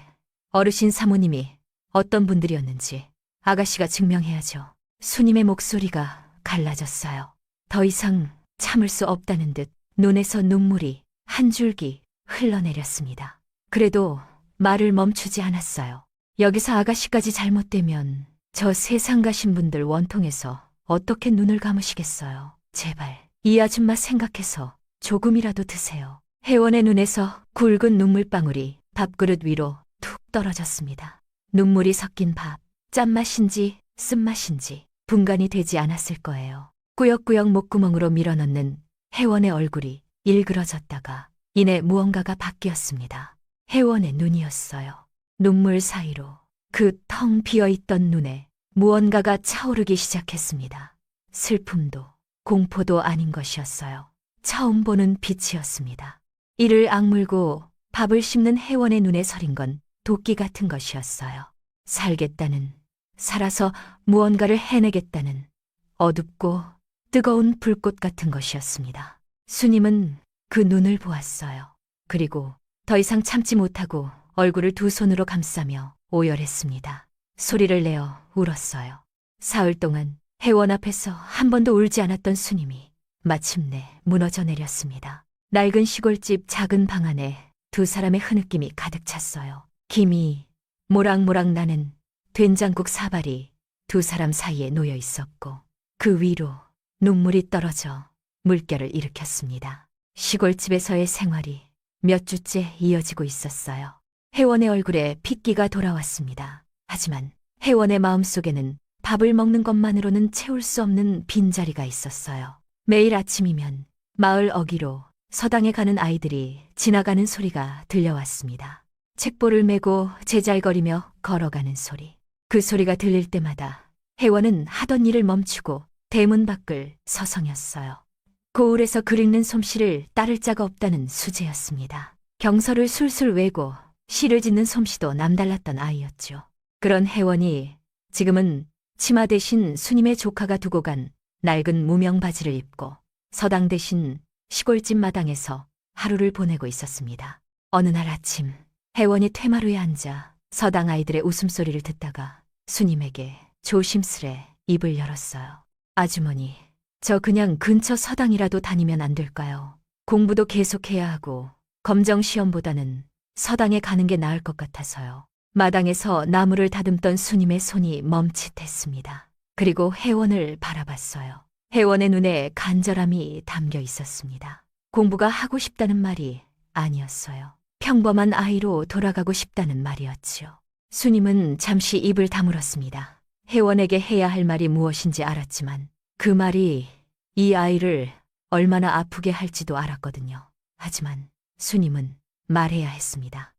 어르신 사모님이 어떤 분들이었는지 아가씨가 증명해야죠. 수님의 목소리가 갈라졌어요. 더 이상 참을 수 없다는 듯 눈에서 눈물이 한 줄기 흘러내렸습니다. 그래도 말을 멈추지 않았어요. 여기서 아가씨까지 잘못되면 저 세상 가신 분들 원통해서 어떻게 눈을 감으시겠어요. 제발 이 아줌마 생각해서 조금이라도 드세요. 혜원의 눈에서 굵은 눈물방울이 밥그릇 위로 툭 떨어졌습니다. 눈물이 섞인 밥, 짠맛인지 쓴맛인지 분간이 되지 않았을 거예요. 꾸역꾸역 목구멍으로 밀어넣는 혜원의 얼굴이 일그러졌다가 이내 무언가가 바뀌었습니다. 혜원의 눈이었어요. 눈물 사이로 그 텅 비어있던 눈에 무언가가 차오르기 시작했습니다. 슬픔도 공포도 아닌 것이었어요. 처음 보는 빛이었습니다. 이를 악물고 밥을 씹는 혜원의 눈에 서린 건 도끼 같은 것이었어요. 살겠다는, 살아서 무언가를 해내겠다는 어둡고 뜨거운 불꽃 같은 것이었습니다. 수님은 그 눈을 보았어요. 그리고 더 이상 참지 못하고 얼굴을 두 손으로 감싸며 오열했습니다. 소리를 내어 울었어요. 사흘 동안 혜원 앞에서 한 번도 울지 않았던 수님이 마침내 무너져 내렸습니다. 낡은 시골집 작은 방 안에 두 사람의 흐느낌이 가득 찼어요. 김이 모락모락 나는 된장국 사발이 두 사람 사이에 놓여 있었고 그 위로 눈물이 떨어져 물결을 일으켰습니다. 시골집에서의 생활이 몇 주째 이어지고 있었어요. 혜원의 얼굴에 핏기가 돌아왔습니다. 하지만 혜원의 마음속에는 밥을 먹는 것만으로는 채울 수 없는 빈자리가 있었어요. 매일 아침이면 마을 어귀로 서당에 가는 아이들이 지나가는 소리가 들려왔습니다. 책보를 메고 제잘거리며 걸어가는 소리. 그 소리가 들릴 때마다 혜원은 하던 일을 멈추고 대문 밖을 서성였어요. 고을에서 글 읽는 솜씨를 따를 자가 없다는 수재였습니다. 경서를 술술 외고 시를 짓는 솜씨도 남달랐던 아이였죠. 그런 혜원이 지금은 치마 대신 수님의 조카가 두고 간 낡은 무명 바지를 입고 서당 대신 시골집 마당에서 하루를 보내고 있었습니다. 어느 날 아침 혜원이 퇴마루에 앉아 서당 아이들의 웃음소리를 듣다가 수님에게 조심스레 입을 열었어요. 아주머니, 저 그냥 근처 서당이라도 다니면 안 될까요? 공부도 계속해야 하고 검정시험보다는 서당에 가는 게 나을 것 같아서요. 마당에서 나무를 다듬던 수님의 손이 멈칫했습니다. 그리고 혜원을 바라봤어요. 혜원의 눈에 간절함이 담겨 있었습니다. 공부가 하고 싶다는 말이 아니었어요. 평범한 아이로 돌아가고 싶다는 말이었지요. 스님은 잠시 입을 다물었습니다. 혜원에게 해야 할 말이 무엇인지 알았지만 그 말이 이 아이를 얼마나 아프게 할지도 알았거든요. 하지만 스님은 말해야 했습니다.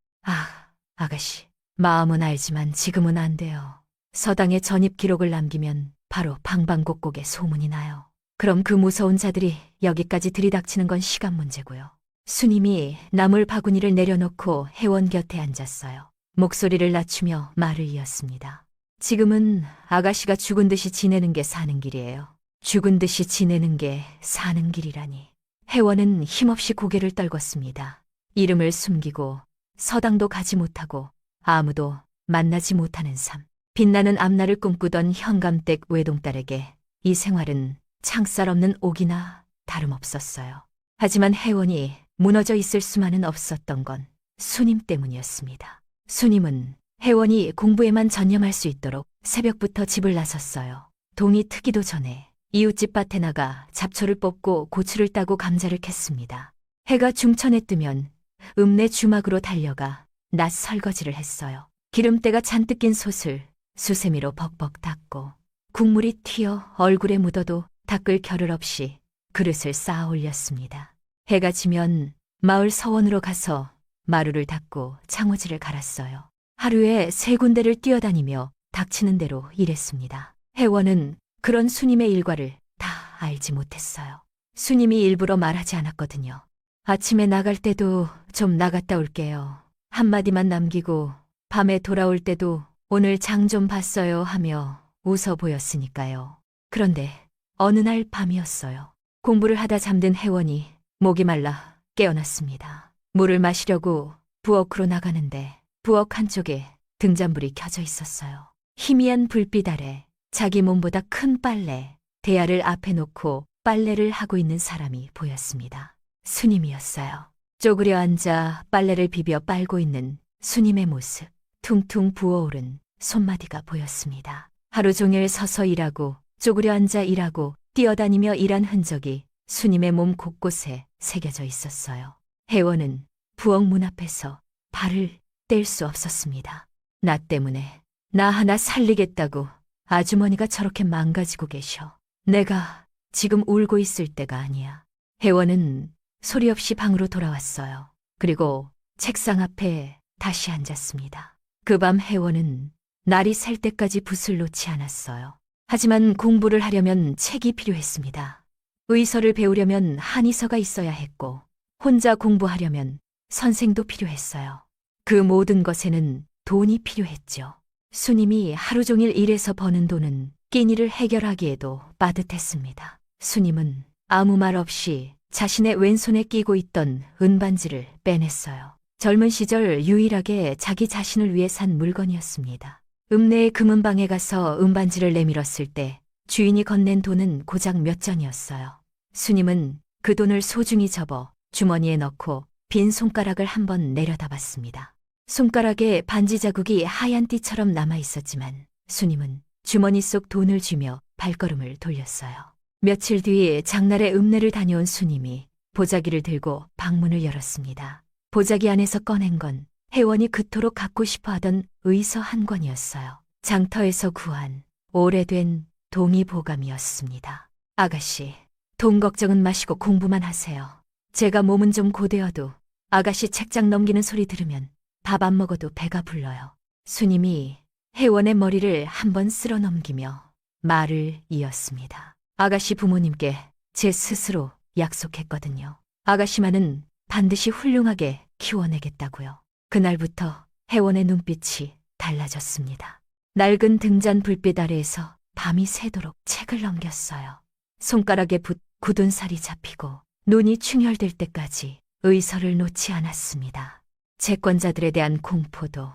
아가씨, 마음은 알지만 지금은 안 돼요. 서당에 전입 기록을 남기면 바로 방방곡곡에 소문이 나요. 그럼 그 무서운 자들이 여기까지 들이닥치는 건 시간 문제고요. 스님이 나물 바구니를 내려놓고 혜원 곁에 앉았어요. 목소리를 낮추며 말을 이었습니다. 지금은 아가씨가 죽은 듯이 지내는 게 사는 길이에요. 죽은 듯이 지내는 게 사는 길이라니. 혜원은 힘없이 고개를 떨궜습니다. 이름을 숨기고 서당도 가지 못하고 아무도 만나지 못하는 삶. 빛나는 앞날을 꿈꾸던 현감댁 외동딸에게 이 생활은 창살 없는 옥이나 다름없었어요. 하지만 혜원이 무너져 있을 수만은 없었던 건 스님 때문이었습니다. 스님은 혜원이 공부에만 전념할 수 있도록 새벽부터 집을 나섰어요. 동이 트기도 전에 이웃집 밭에 나가 잡초를 뽑고 고추를 따고 감자를 캤습니다. 해가 중천에 뜨면 읍내 주막으로 달려가 낮 설거지를 했어요. 기름때가 잔뜩 낀 솥을 수세미로 벅벅 닦고 국물이 튀어 얼굴에 묻어도 닦을 겨를 없이 그릇을 쌓아 올렸습니다. 해가 지면 마을 서원으로 가서 마루를 닦고 창호지를 갈았어요. 하루에 3군데를 뛰어다니며 닥치는 대로 일했습니다. 혜원은 그런 스님의 일과를 다 알지 못했어요. 스님이 일부러 말하지 않았거든요. 아침에 나갈 때도 좀 나갔다 올게요. 한마디만 남기고 밤에 돌아올 때도 오늘 장 좀 봤어요 하며 웃어 보였으니까요. 그런데 어느 날 밤이었어요. 공부를 하다 잠든 혜원이 목이 말라 깨어났습니다. 물을 마시려고 부엌으로 나가는데 부엌 한쪽에 등잔불이 켜져 있었어요. 희미한 불빛 아래 자기 몸보다 큰 빨래, 대야를 앞에 놓고 빨래를 하고 있는 사람이 보였습니다. 스님이었어요. 쪼그려 앉아 빨래를 비벼 빨고 있는 스님의 모습, 퉁퉁 부어오른 손마디가 보였습니다. 하루 종일 서서 일하고 쪼그려 앉아 일하고 뛰어다니며 일한 흔적이 스님의 몸 곳곳에 새겨져 있었어요. 혜원은 부엌 문 앞에서 발을 뗄 수 없었습니다. 나 때문에 나 하나 살리겠다고 아주머니가 저렇게 망가지고 계셔. 내가 지금 울고 있을 때가 아니야. 혜원은 소리 없이 방으로 돌아왔어요. 그리고 책상 앞에 다시 앉았습니다. 그 밤 혜원은 날이 살 때까지 붓을 놓지 않았어요. 하지만 공부를 하려면 책이 필요했습니다. 의서를 배우려면 한의서가 있어야 했고 혼자 공부하려면 선생도 필요했어요. 그 모든 것에는 돈이 필요했죠. 스님이 하루 종일 일해서 버는 돈은 끼니를 해결하기에도 빠듯했습니다. 스님은 아무 말 없이 자신의 왼손에 끼고 있던 은반지를 빼냈어요. 젊은 시절 유일하게 자기 자신을 위해 산 물건이었습니다. 읍내의 금은방에 가서 은반지를 내밀었을 때 주인이 건넨 돈은 고작 몇 전이었어요. 스님은 그 돈을 소중히 접어 주머니에 넣고 빈 손가락을 한번 내려다봤습니다. 손가락에 반지 자국이 하얀 띠처럼 남아 있었지만 스님은 주머니 속 돈을 쥐며 발걸음을 돌렸어요. 며칠 뒤 장날에 읍내를 다녀온 스님이 보자기를 들고 방문을 열었습니다. 보자기 안에서 꺼낸 건 혜원이 그토록 갖고 싶어 하던 의서 한 권이었어요. 장터에서 구한 오래된 동의보감이었습니다. 아가씨, 돈 걱정은 마시고 공부만 하세요. 제가 몸은 좀 고되어도 아가씨 책장 넘기는 소리 들으면 밥 안 먹어도 배가 불러요. 스님이 혜원의 머리를 한번 쓸어 넘기며 말을 이었습니다. 아가씨 부모님께 제 스스로 약속했거든요. 아가씨만은 반드시 훌륭하게 키워내겠다고요. 그날부터 혜원의 눈빛이 달라졌습니다. 낡은 등잔 불빛 아래에서 밤이 새도록 책을 넘겼어요. 손가락에 굳은 살이 잡히고 눈이 충혈될 때까지 의서를 놓지 않았습니다. 채권자들에 대한 공포도,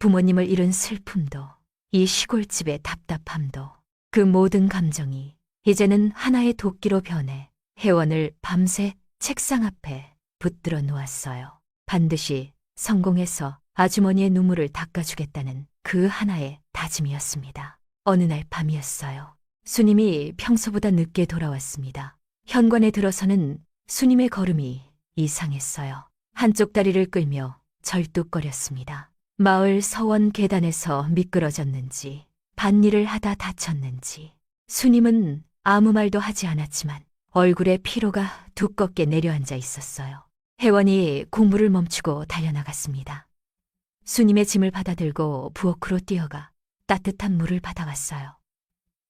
부모님을 잃은 슬픔도, 이 시골집의 답답함도, 그 모든 감정이 이제는 하나의 도끼로 변해 혜원을 밤새 책상 앞에 붙들어 놓았어요. 반드시 성공해서 아주머니의 눈물을 닦아주겠다는 그 하나의 다짐이었습니다. 어느 날 밤이었어요. 스님이 평소보다 늦게 돌아왔습니다. 현관에 들어서는 스님의 걸음이 이상했어요. 한쪽 다리를 끌며 절뚝거렸습니다. 마을 서원 계단에서 미끄러졌는지 밭일을 하다 다쳤는지 수님은 아무 말도 하지 않았지만 얼굴에 피로가 두껍게 내려앉아 있었어요. 혜원이 공부를 멈추고 달려나갔습니다. 수님의 짐을 받아들고 부엌으로 뛰어가 따뜻한 물을 받아왔어요.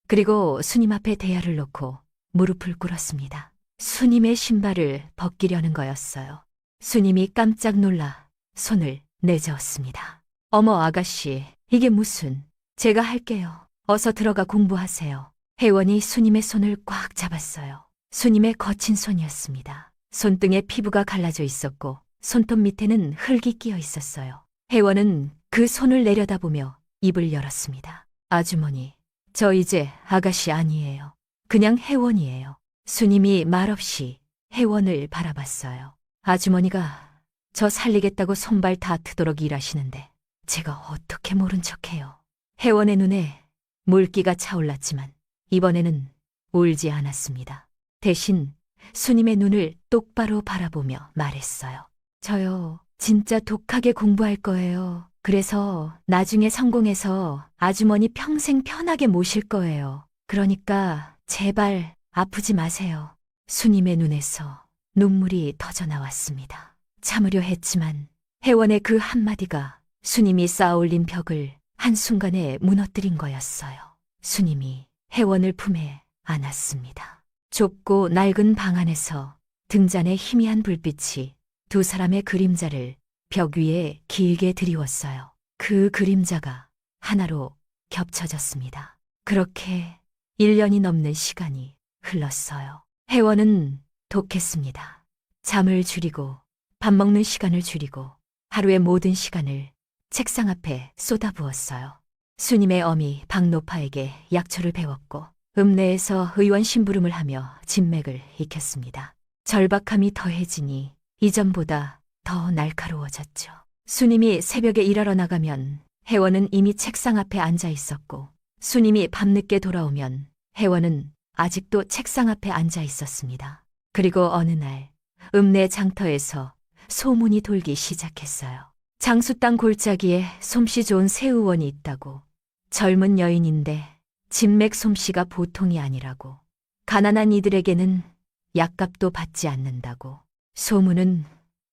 그리고 수님 앞에 대야를 놓고 무릎을 꿇었습니다. 수님의 신발을 벗기려는 거였어요. 수님이 깜짝 놀라 손을 내저었습니다. 어머 아가씨, 이게 무슨... 제가 할게요. 어서 들어가 공부하세요. 혜원이 수님의 손을 꽉 잡았어요. 수님의 거친 손이었습니다. 손등에 피부가 갈라져 있었고 손톱 밑에는 흙이 끼어 있었어요. 혜원은 그 손을 내려다보며 입을 열었습니다. 아주머니, 저 이제 아가씨 아니에요. 그냥 혜원이에요. 수님이 말없이 혜원을 바라봤어요. 아주머니가 저 살리겠다고 손발 다 트도록 일하시는데 제가 어떻게 모른 척해요. 혜원의 눈에 물기가 차올랐지만 이번에는 울지 않았습니다. 대신 수님의 눈을 똑바로 바라보며 말했어요. 저요, 진짜 독하게 공부할 거예요. 그래서 나중에 성공해서 아주머니 평생 편하게 모실 거예요. 그러니까 제발 아프지 마세요. 수님의 눈에서 눈물이 터져 나왔습니다. 참으려 했지만 혜원의 그 한마디가 수님이 쌓아올린 벽을 한순간에 무너뜨린 거였어요. 수님이 혜원을 품에 안았습니다. 좁고 낡은 방 안에서 등잔에 희미한 불빛이 두 사람의 그림자를 벽 위에 길게 드리웠어요. 그 그림자가 하나로 겹쳐졌습니다. 그렇게 1년이 넘는 시간이 흘렀어요. 혜원은 독했습니다. 잠을 줄이고 밥 먹는 시간을 줄이고 하루의 모든 시간을 책상 앞에 쏟아부었어요. 수님의 어미 박노파에게 약초를 배웠고 읍내에서 의원 심부름을 하며 진맥을 익혔습니다. 절박함이 더해지니 이전보다 더 날카로워졌죠. 수님이 새벽에 일하러 나가면 혜원은 이미 책상 앞에 앉아 있었고 수님이 밤늦게 돌아오면 혜원은 아직도 책상 앞에 앉아 있었습니다. 그리고 어느 날 읍내 장터에서 소문이 돌기 시작했어요. 장수 땅 골짜기에 솜씨 좋은 새 의원이 있다고. 젊은 여인인데 진맥 솜씨가 보통이 아니라고. 가난한 이들에게는 약값도 받지 않는다고. 소문은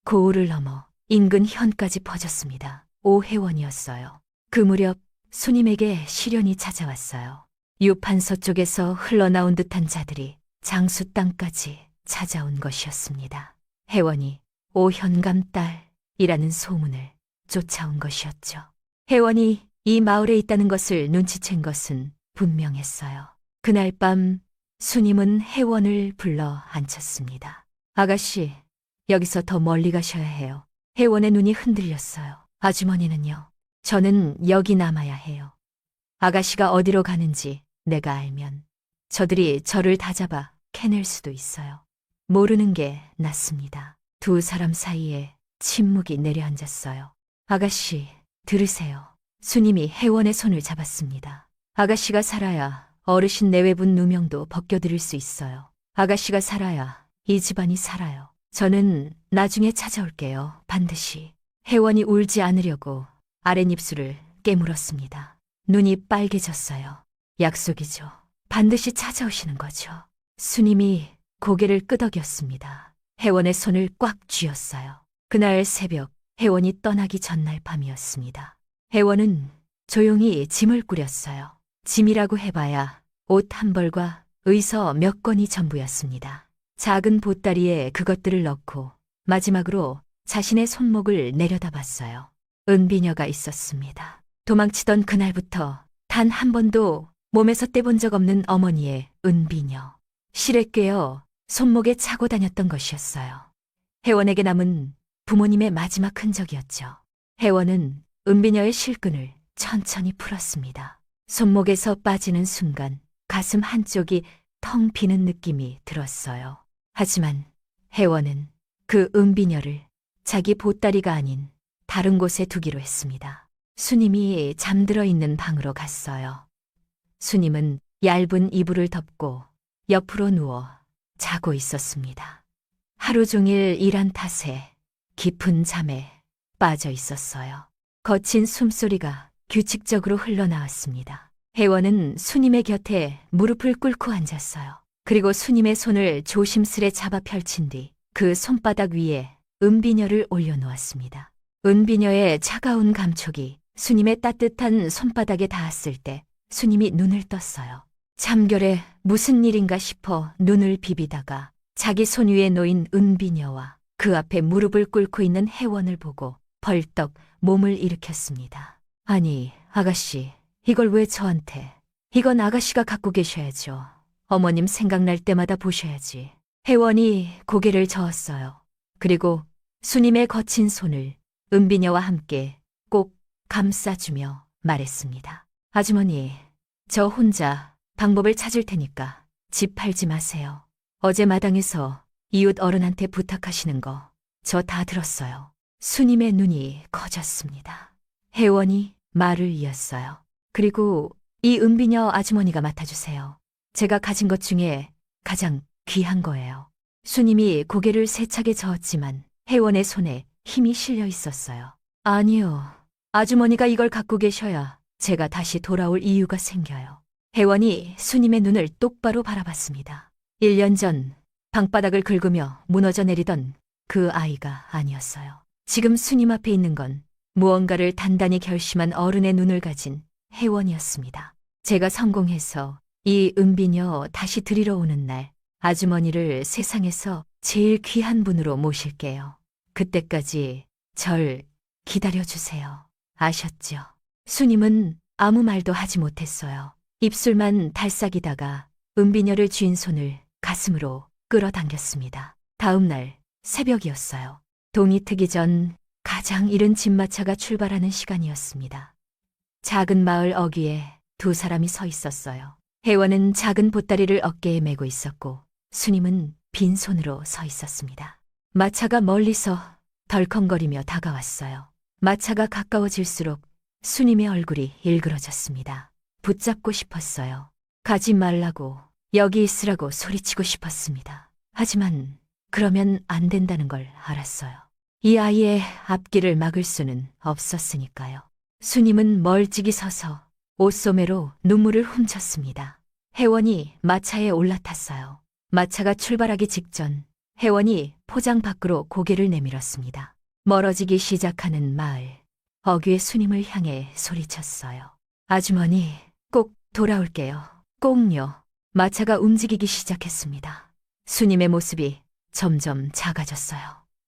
고을을 넘어 인근 현까지 퍼졌습니다. 오혜원이었어요. 그 무렵 수님에게 시련이 찾아왔어요. 유판서 쪽에서 흘러나온 듯한 자들이 장수 땅까지 찾아온 것이었습니다. 혜원이 오현감 딸이라는 소문을 쫓아온 것이었죠. 혜원이 이 마을에 있다는 것을 눈치챈 것은 분명했어요. 그날 밤 수님은 혜원을 불러 앉혔습니다. 아가씨, 여기서 더 멀리 가셔야 해요. 혜원의 눈이 흔들렸어요. 아주머니는요? 저는 여기 남아야 해요. 아가씨가 어디로 가는지 내가 알면 저들이 저를 다잡아 캐낼 수도 있어요. 모르는 게 낫습니다. 두 사람 사이에 침묵이 내려앉았어요. 아가씨, 들으세요. 수님이 혜원의 손을 잡았습니다. 아가씨가 살아야 어르신 내외분 누명도 벗겨드릴 수 있어요. 아가씨가 살아야 이 집안이 살아요. 저는 나중에 찾아올게요. 반드시. 혜원이 울지 않으려고 아랫입술을 깨물었습니다. 눈이 빨개졌어요. 약속이죠. 반드시 찾아오시는 거죠. 수님이 고개를 끄덕였습니다. 혜원의 손을 꽉 쥐었어요. 그날 새벽 혜원이 떠나기 전날 밤이었습니다. 혜원은 조용히 짐을 꾸렸어요. 짐이라고 해봐야 옷 한 벌과 의서 몇 권이 전부였습니다. 작은 보따리에 그것들을 넣고 마지막으로 자신의 손목을 내려다봤어요. 은비녀가 있었습니다. 도망치던 그날부터 단 한 번도 몸에서 떼본 적 없는 어머니의 은비녀. 실에 꿰어 손목에 차고 다녔던 것이었어요. 혜원에게 남은 부모님의 마지막 흔적이었죠. 혜원은 은비녀의 실끈을 천천히 풀었습니다. 손목에서 빠지는 순간 가슴 한쪽이 텅 비는 느낌이 들었어요. 하지만 혜원은 그 은비녀를 자기 보따리가 아닌 다른 곳에 두기로 했습니다. 수님이 잠들어 있는 방으로 갔어요. 수님은 얇은 이불을 덮고 옆으로 누워 자고 있었습니다. 하루 종일 일한 탓에 깊은 잠에 빠져 있었어요. 거친 숨소리가 규칙적으로 흘러나왔습니다. 혜원은 수님의 곁에 무릎을 꿇고 앉았어요. 그리고 수님의 손을 조심스레 잡아 펼친 뒤 그 손바닥 위에 은비녀를 올려놓았습니다. 은비녀의 차가운 감촉이 수님의 따뜻한 손바닥에 닿았을 때 수님이 눈을 떴어요. 참결에 무슨 일인가 싶어 눈을 비비다가 자기 손 위에 놓인 은비녀와 그 앞에 무릎을 꿇고 있는 혜원을 보고 벌떡 몸을 일으켰습니다. 아니, 아가씨, 이걸 왜 저한테? 이건 아가씨가 갖고 계셔야죠. 어머님 생각날 때마다 보셔야지. 혜원이 고개를 저었어요. 그리고 수님의 거친 손을 은비녀와 함께 꼭 감싸주며 말했습니다. 아주머니, 저 혼자 방법을 찾을 테니까 집 팔지 마세요. 어제 마당에서 이웃 어른한테 부탁하시는 거 저 다 들었어요. 수님의 눈이 커졌습니다. 혜원이 말을 이었어요. 그리고 이 은비녀 아주머니가 맡아주세요. 제가 가진 것 중에 가장 귀한 거예요. 수님이 고개를 세차게 저었지만 혜원의 손에 힘이 실려 있었어요. 아니요. 아주머니가 이걸 갖고 계셔야 제가 다시 돌아올 이유가 생겨요. 혜원이 수님의 눈을 똑바로 바라봤습니다. 1년 전 방바닥을 긁으며 무너져 내리던 그 아이가 아니었어요. 지금 수님 앞에 있는 건 무언가를 단단히 결심한 어른의 눈을 가진 혜원이었습니다. 제가 성공해서 이 은비녀 다시 들이러 오는 날 아주머니를 세상에서 제일 귀한 분으로 모실게요. 그때까지 절 기다려주세요. 아셨죠? 수님은 아무 말도 하지 못했어요. 입술만 달싹이다가 은비녀를 쥔 손을 가슴으로 끌어당겼습니다. 다음 날 새벽이었어요. 동이 트기 전 가장 이른 집마차가 출발하는 시간이었습니다. 작은 마을 어귀에 두 사람이 서 있었어요. 혜원은 작은 보따리를 어깨에 메고 있었고 수님은 빈손으로 서 있었습니다. 마차가 멀리서 덜컹거리며 다가왔어요. 마차가 가까워질수록 수님의 얼굴이 일그러졌습니다. 붙잡고 싶었어요. 가지 말라고, 여기 있으라고 소리치고 싶었습니다. 하지만 그러면 안 된다는 걸 알았어요. 이 아이의 앞길을 막을 수는 없었으니까요. 수님은 멀찍이 서서 옷소매로 눈물을 훔쳤습니다. 혜원이 마차에 올라탔어요. 마차가 출발하기 직전 혜원이 포장 밖으로 고개를 내밀었습니다. 멀어지기 시작하는 마을, 어귀의 수님을 향해 소리쳤어요. 아주머니, 꼭 돌아올게요. 꼭요. 마차가 움직이기 시작했습니다. 수님의 모습이 점점 작아졌어요.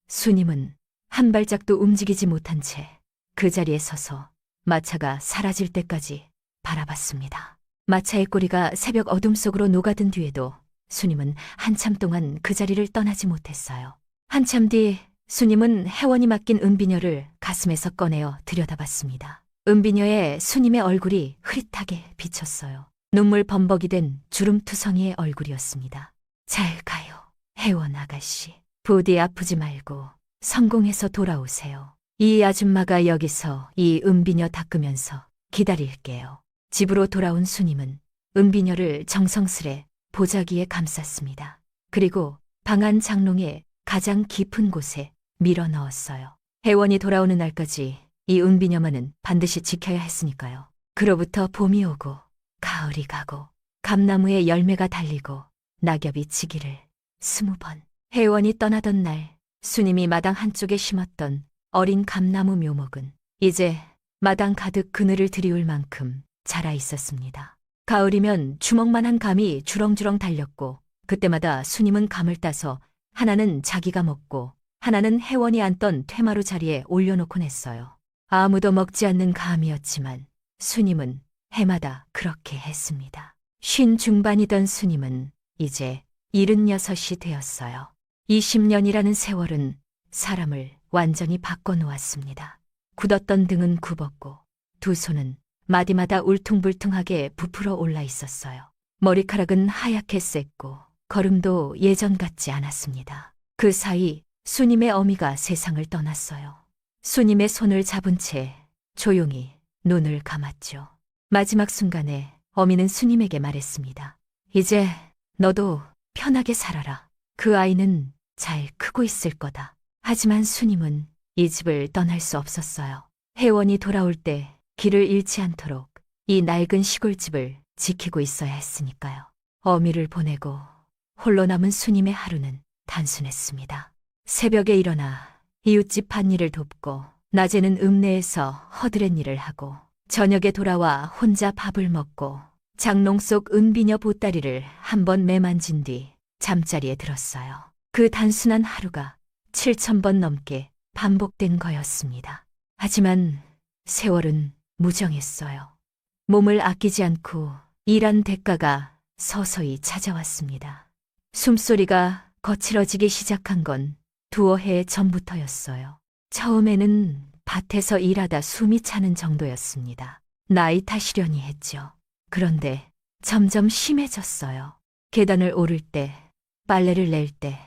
수님은 한 발짝도 움직이지 못한 채 그 자리에 서서 마차가 사라질 때까지 바라봤습니다. 마차의 꼬리가 새벽 어둠 속으로 녹아든 뒤에도 수님은 한참 동안 그 자리를 떠나지 못했어요. 한참 뒤 수님은 혜원이 맡긴 은비녀를 가슴에서 꺼내어 들여다봤습니다. 은비녀의 수님의 얼굴이 흐릿하게 비쳤어요. 눈물 범벅이 된 주름투성이의 얼굴이었습니다. 잘 가요, 혜원 아가씨. 부디 아프지 말고 성공해서 돌아오세요. 이 아줌마가 여기서 이 은비녀 닦으면서 기다릴게요. 집으로 돌아온 수님은 은비녀를 정성스레 보자기에 감쌌습니다. 그리고 방 안 장롱의 가장 깊은 곳에 밀어 넣었어요. 혜원이 돌아오는 날까지 이 은비녀만은 반드시 지켜야 했으니까요. 그로부터 봄이 오고 가을이 가고 감나무에 열매가 달리고 낙엽이 지기를 20번. 혜원이 떠나던 날 수님이 마당 한쪽에 심었던 어린 감나무 묘목은 이제 마당 가득 그늘을 들이울 만큼 자라 있었습니다. 가을이면 주먹만한 감이 주렁주렁 달렸고 그때마다 수님은 감을 따서 하나는 자기가 먹고 하나는 혜원이 앉던 퇴마루 자리에 올려놓곤 했어요. 아무도 먹지 않는 감이었지만 수님은 해마다 그렇게 했습니다. 50 중반이던 수님은 이제 76이 되었어요. 20년이라는 세월은 사람을 완전히 바꿔놓았습니다. 굳었던 등은 굽었고 두 손은 마디마다 울퉁불퉁하게 부풀어 올라 있었어요. 머리카락은 하얗게 샜고 걸음도 예전 같지 않았습니다. 그 사이 수님의 어미가 세상을 떠났어요. 수님의 손을 잡은 채 조용히 눈을 감았죠. 마지막 순간에 어미는 수님에게 말했습니다. 이제 너도 편하게 살아라. 그 아이는 잘 크고 있을 거다. 하지만 수님은 이 집을 떠날 수 없었어요. 혜원이 돌아올 때 길을 잃지 않도록 이 낡은 시골집을 지키고 있어야 했으니까요. 어미를 보내고 홀로 남은 수님의 하루는 단순했습니다. 새벽에 일어나 이웃집 밭일을 돕고 낮에는 읍내에서 허드렛 일을 하고 저녁에 돌아와 혼자 밥을 먹고 장롱 속 은비녀 보따리를 한번 매만진 뒤 잠자리에 들었어요. 그 단순한 하루가 7,000번 넘게 반복된 거였습니다. 하지만 세월은 무정했어요. 몸을 아끼지 않고 일한 대가가 서서히 찾아왔습니다. 숨소리가 거칠어지기 시작한 건 두어 해 전부터였어요. 처음에는 밭에서 일하다 숨이 차는 정도였습니다. 나이 탓이려니 했죠. 그런데 점점 심해졌어요. 계단을 오를 때, 빨래를 낼 때,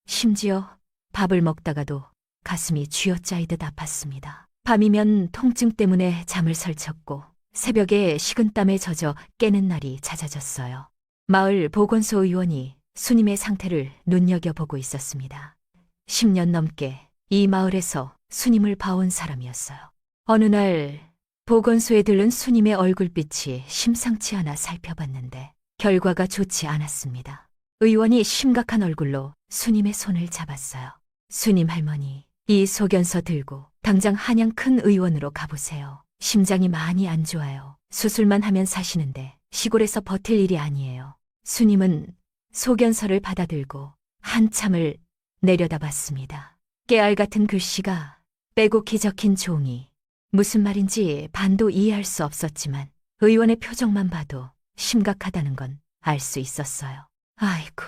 심지어 밥을 먹다가도 가슴이 쥐어짜이듯 아팠습니다. 밤이면 통증 때문에 잠을 설쳤고 새벽에 식은땀에 젖어 깨는 날이 잦아졌어요. 마을 보건소 의원이 수님의 상태를 눈여겨보고 있었습니다. 10년 넘게 이 마을에서 수님을 봐온 사람이었어요. 어느 날 보건소에 들른 수님의 얼굴빛이 심상치 않아 살펴봤는데 결과가 좋지 않았습니다. 의원이 심각한 얼굴로 수님의 손을 잡았어요. 수님 할머니, 이 소견서 들고 당장 한양 큰 의원으로 가보세요. 심장이 많이 안 좋아요. 수술만 하면 사시는데 시골에서 버틸 일이 아니에요. 수님은 소견서를 받아들고 한참을 내려다봤습니다. 깨알 같은 글씨가 빼곡히 적힌 종이 무슨 말인지 반도 이해할 수 없었지만 의원의 표정만 봐도 심각하다는 건 알 수 있었어요. 아이고,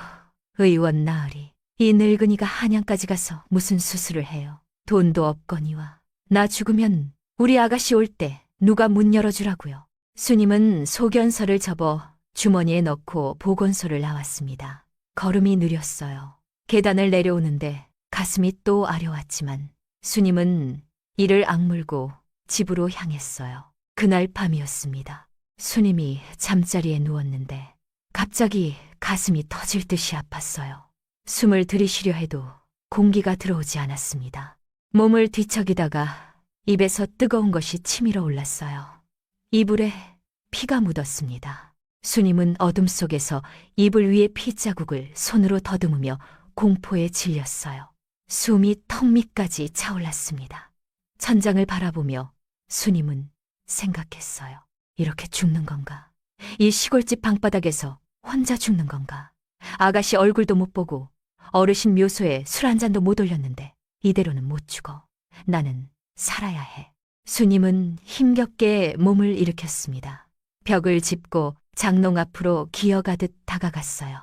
의원 나으리. 이 늙은이가 한양까지 가서 무슨 수술을 해요. 돈도 없거니와. 나 죽으면 우리 아가씨 올 때 누가 문 열어주라고요. 수님은 소견서를 접어 주머니에 넣고 보건소를 나왔습니다. 걸음이 느렸어요. 계단을 내려오는데 가슴이 또 아려왔지만 수님은 이를 악물고 집으로 향했어요. 그날 밤이었습니다. 수님이 잠자리에 누웠는데 갑자기 가슴이 터질 듯이 아팠어요. 숨을 들이쉬려 해도 공기가 들어오지 않았습니다. 몸을 뒤척이다가 입에서 뜨거운 것이 치밀어 올랐어요. 이불에 피가 묻었습니다. 수님은 어둠 속에서 이불 위의 피자국을 손으로 더듬으며 공포에 질렸어요. 숨이 턱 밑까지 차올랐습니다. 천장을 바라보며 수님은 생각했어요. 이렇게 죽는 건가? 이 시골집 방바닥에서 혼자 죽는 건가? 아가씨 얼굴도 못 보고 어르신 묘소에 술 한 잔도 못 올렸는데 이대로는 못 죽어. 나는 살아야 해. 수님은 힘겹게 몸을 일으켰습니다. 벽을 짚고 장롱 앞으로 기어가듯 다가갔어요.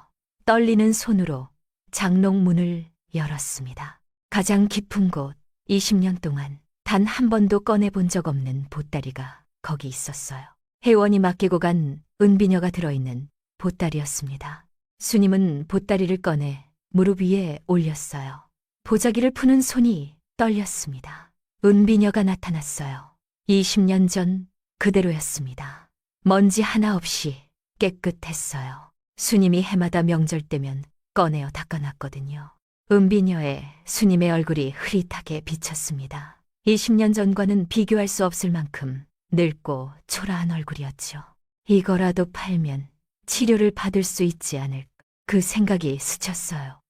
떨리는 손으로 장롱 문을 열었습니다. 가장 깊은 곳, 20년 동안 단 한 번도 꺼내본 적 없는 보따리가 거기 있었어요. 혜원이 맡기고 간 은비녀가 들어있는 보따리였습니다. 수님은 보따리를 꺼내 무릎 위에 올렸어요. 보자기를 푸는 손이 떨렸습니다. 은비녀가 나타났어요. 20년 전 그대로였습니다. 먼지 하나 없이 깨끗했어요. 수님이 해마다 명절 때면 꺼내어 닦아놨거든요. 은비녀의 수님의 얼굴이 흐릿하게 비쳤습니다. 20년 전과는 비교할 수 없을 만큼 늙고 초라한 얼굴이었죠. 이거라도 팔면 치료를 받을 수 있지 않을까. 그 생각이 스쳤어요.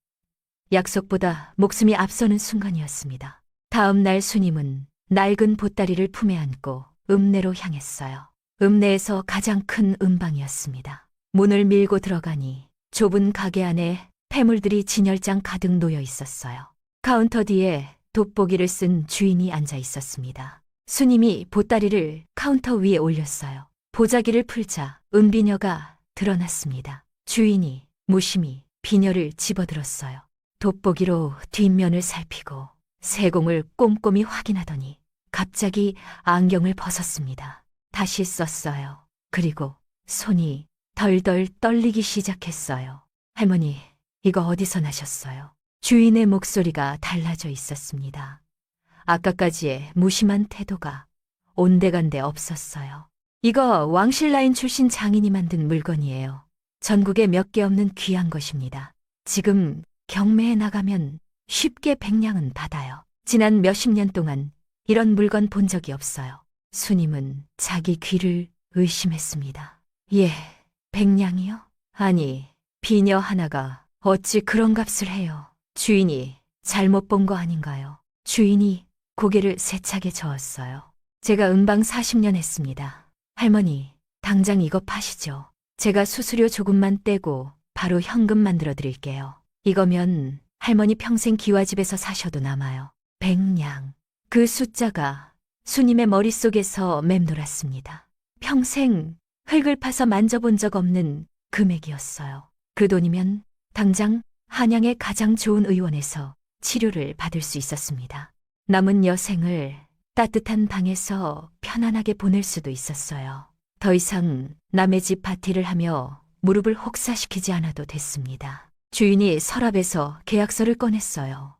약속보다 목숨이 앞서는 순간이었습니다. 다음 날 수님은 낡은 보따리를 품에 안고 읍내로 향했어요. 읍내에서 가장 큰 음방이었습니다. 문을 밀고 들어가니 좁은 가게 안에 폐물들이 진열장 가득 놓여 있었어요. 카운터 뒤에 돋보기를 쓴 주인이 앉아 있었습니다. 수님이 보따리를 카운터 위에 올렸어요. 보자기를 풀자 은비녀가 드러났습니다. 주인이 무심히 비녀를 집어들었어요. 돋보기로 뒷면을 살피고 세공을 꼼꼼히 확인하더니 갑자기 안경을 벗었습니다. 다시 썼어요. 그리고 손이 덜덜 떨리기 시작했어요. 할머니, 이거 어디서 나셨어요? 주인의 목소리가 달라져 있었습니다. 아까까지의 무심한 태도가 온데간데 없었어요. 이거 왕실라인 출신 장인이 만든 물건이에요. 전국에 몇 개 없는 귀한 것입니다. 지금 경매에 나가면 쉽게 백냥은 받아요. 지난 몇십 년 동안 이런 물건 본 적이 없어요. 수님은 자기 귀를 의심했습니다. 예, 100냥이요? 아니, 비녀 하나가 어찌 그런 값을 해요. 주인이 잘못 본 거 아닌가요? 주인이 고개를 세차게 저었어요. 제가 음방 40년 했습니다. 할머니, 당장 이거 파시죠. 제가 수수료 조금만 떼고 바로 현금 만들어 드릴게요. 이거면 할머니 평생 기와집에서 사셔도 남아요. 100냥. 그 숫자가 수님의 머릿속에서 맴돌았습니다. 평생 흙을 파서 만져본 적 없는 금액이었어요. 그 돈이면 당장 한양의 가장 좋은 의원에서 치료를 받을 수 있었습니다. 남은 여생을 따뜻한 방에서 편안하게 보낼 수도 있었어요. 더 이상 남의 집 파티를 하며 무릎을 혹사시키지 않아도 됐습니다. 주인이 서랍에서 계약서를 꺼냈어요.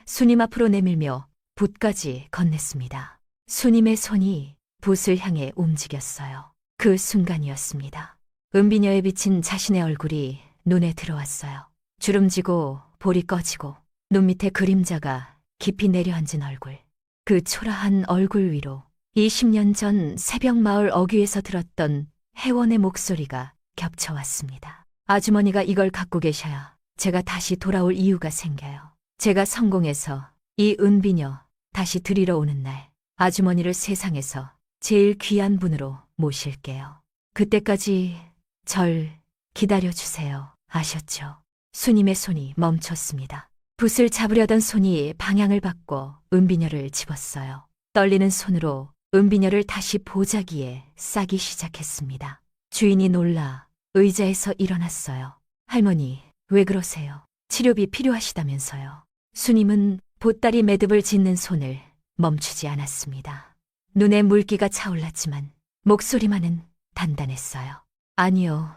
수님 앞으로 내밀며 붓까지 건넸습니다. 수님의 손이 붓을 향해 움직였어요. 그 순간이었습니다. 은비녀에 비친 자신의 얼굴이 눈에 들어왔어요. 주름지고 볼이 꺼지고 눈 밑에 그림자가 깊이 내려앉은 얼굴. 그 초라한 얼굴 위로 20년 전 새벽마을 어귀에서 들었던 혜원의 목소리가 겹쳐왔습니다. 아주머니가 이걸 갖고 계셔야 제가 다시 돌아올 이유가 생겨요. 제가 성공해서 이 은비녀 다시 드리러 오는 날 아주머니를 세상에서 제일 귀한 분으로 모실게요. 그때까지 절 기다려주세요. 아셨죠? 수님의 손이 멈췄습니다. 붓을 잡으려던 손이 방향을 바꿔 은비녀를 집었어요. 떨리는 손으로 은비녀를 다시 보자기에 싸기 시작했습니다. 주인이 놀라 의자에서 일어났어요. 할머니, 왜 그러세요? 치료비 필요하시다면서요. 수님은 보따리 매듭을 짓는 손을 멈추지 않았습니다. 눈에 물기가 차올랐지만 목소리만은 단단했어요. 아니요,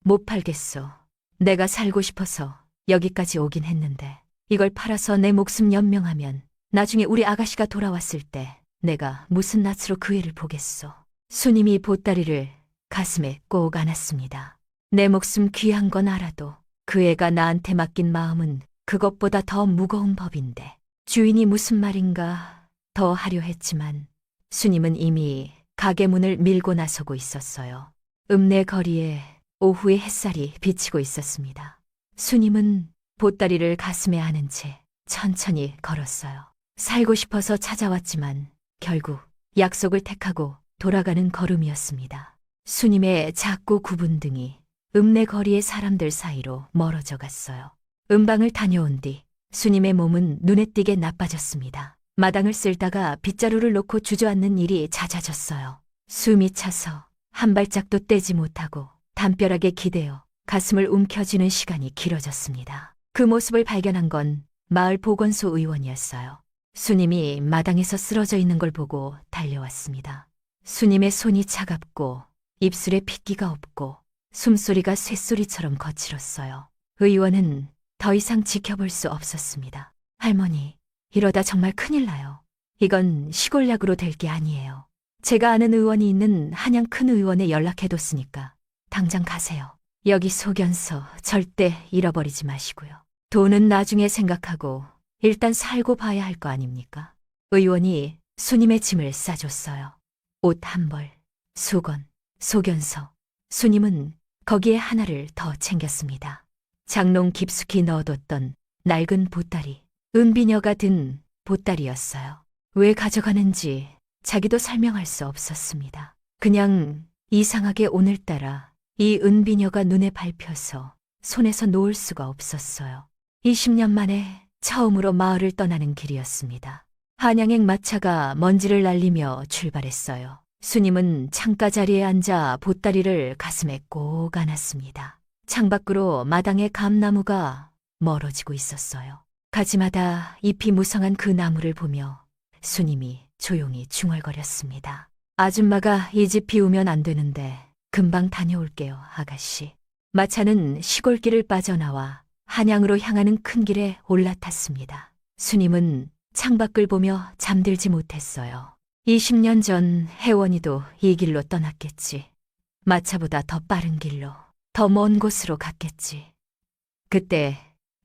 못 팔겠소. 내가 살고 싶어서 여기까지 오긴 했는데 이걸 팔아서 내 목숨 연명하면 나중에 우리 아가씨가 돌아왔을 때 내가 무슨 낯으로 그 애를 보겠소. 수님이 보따리를 가슴에 꼭 안았습니다. 내 목숨 귀한 건 알아도 그 애가 나한테 맡긴 마음은 그것보다 더 무거운 법인데 주인이 무슨 말인가 더 하려 했지만 수님은 이미 가게 문을 밀고 나서고 있었어요. 읍내 거리에 오후의 햇살이 비치고 있었습니다. 수님은 보따리를 가슴에 안은 채 천천히 걸었어요. 살고 싶어서 찾아왔지만 결국 약속을 택하고 돌아가는 걸음이었습니다. 수님의 작고 굽은 등이 읍내 거리의 사람들 사이로 멀어져 갔어요. 음방을 다녀온 뒤 수님의 몸은 눈에 띄게 나빠졌습니다. 마당을 쓸다가 빗자루를 놓고 주저앉는 일이 잦아졌어요. 숨이 차서 한 발짝도 떼지 못하고 담벼락에 기대어 가슴을 움켜쥐는 시간이 길어졌습니다. 그 모습을 발견한 건 마을 보건소 의원이었어요. 수님이 마당에서 쓰러져 있는 걸 보고 달려왔습니다. 수님의 손이 차갑고 입술에 핏기가 없고 숨소리가 쇳소리처럼 거칠었어요. 의원은 더 이상 지켜볼 수 없었습니다. 할머니, 이러다 정말 큰일 나요. 이건 시골약으로 될 게 아니에요. 제가 아는 의원이 있는 한양 큰 의원에 연락해뒀으니까 당장 가세요. 여기 소견서 절대 잃어버리지 마시고요. 돈은 나중에 생각하고 일단 살고 봐야 할 거 아닙니까? 의원이 수님의 짐을 싸줬어요. 옷 한 벌, 수건, 소견서. 수님은 거기에 하나를 더 챙겼습니다. 장롱 깊숙이 넣어뒀던 낡은 보따리. 은비녀가 든 보따리였어요. 왜 가져가는지 자기도 설명할 수 없었습니다. 그냥 이상하게 오늘따라 이 은비녀가 눈에 밟혀서 손에서 놓을 수가 없었어요. 20년 만에 처음으로 마을을 떠나는 길이었습니다. 한양행 마차가 먼지를 날리며 출발했어요. 수님은 창가 자리에 앉아 보따리를 가슴에 꼭 안았습니다. 창밖으로 마당의 감나무가 멀어지고 있었어요. 가지마다 잎이 무성한 그 나무를 보며 수님이 조용히 중얼거렸습니다. 아줌마가 이 집 비우면 안 되는데 금방 다녀올게요, 아가씨. 마차는 시골길을 빠져나와 한양으로 향하는 큰 길에 올라탔습니다. 수님은 창밖을 보며 잠들지 못했어요. 20년 전 혜원이도 이 길로 떠났겠지. 마차보다 더 빠른 길로, 더 먼 곳으로 갔겠지. 그때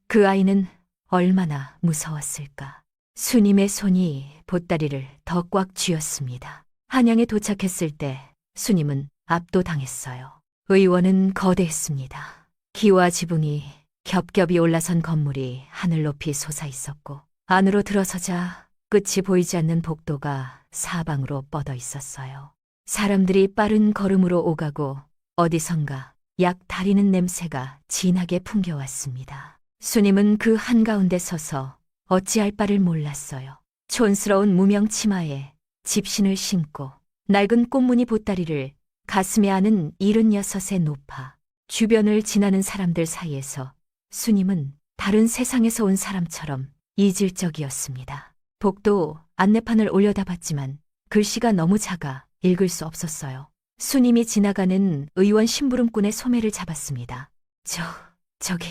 그 아이는 얼마나 무서웠을까. 수님의 손이 보따리를 더 꽉 쥐었습니다. 한양에 도착했을 때 수님은 압도당했어요. 의원은 거대했습니다. 기와 지붕이 겹겹이 올라선 건물이 하늘 높이 솟아 있었고, 안으로 들어서자 끝이 보이지 않는 복도가 사방으로 뻗어 있었어요. 사람들이 빠른 걸음으로 오가고 어디선가 약 다리는 냄새가 진하게 풍겨왔습니다. 수님은 그 한가운데 서서 어찌할 바를 몰랐어요. 촌스러운 무명 치마에 집신을 신고 낡은 꽃무늬 보따리를 가슴에 안은 76의 노파. 주변을 지나는 사람들 사이에서 수님은 다른 세상에서 온 사람처럼 이질적이었습니다. 복도 안내판을 올려다봤지만 글씨가 너무 작아 읽을 수 없었어요. 수님이 지나가는 의원 심부름꾼의 소매를 잡았습니다. 저기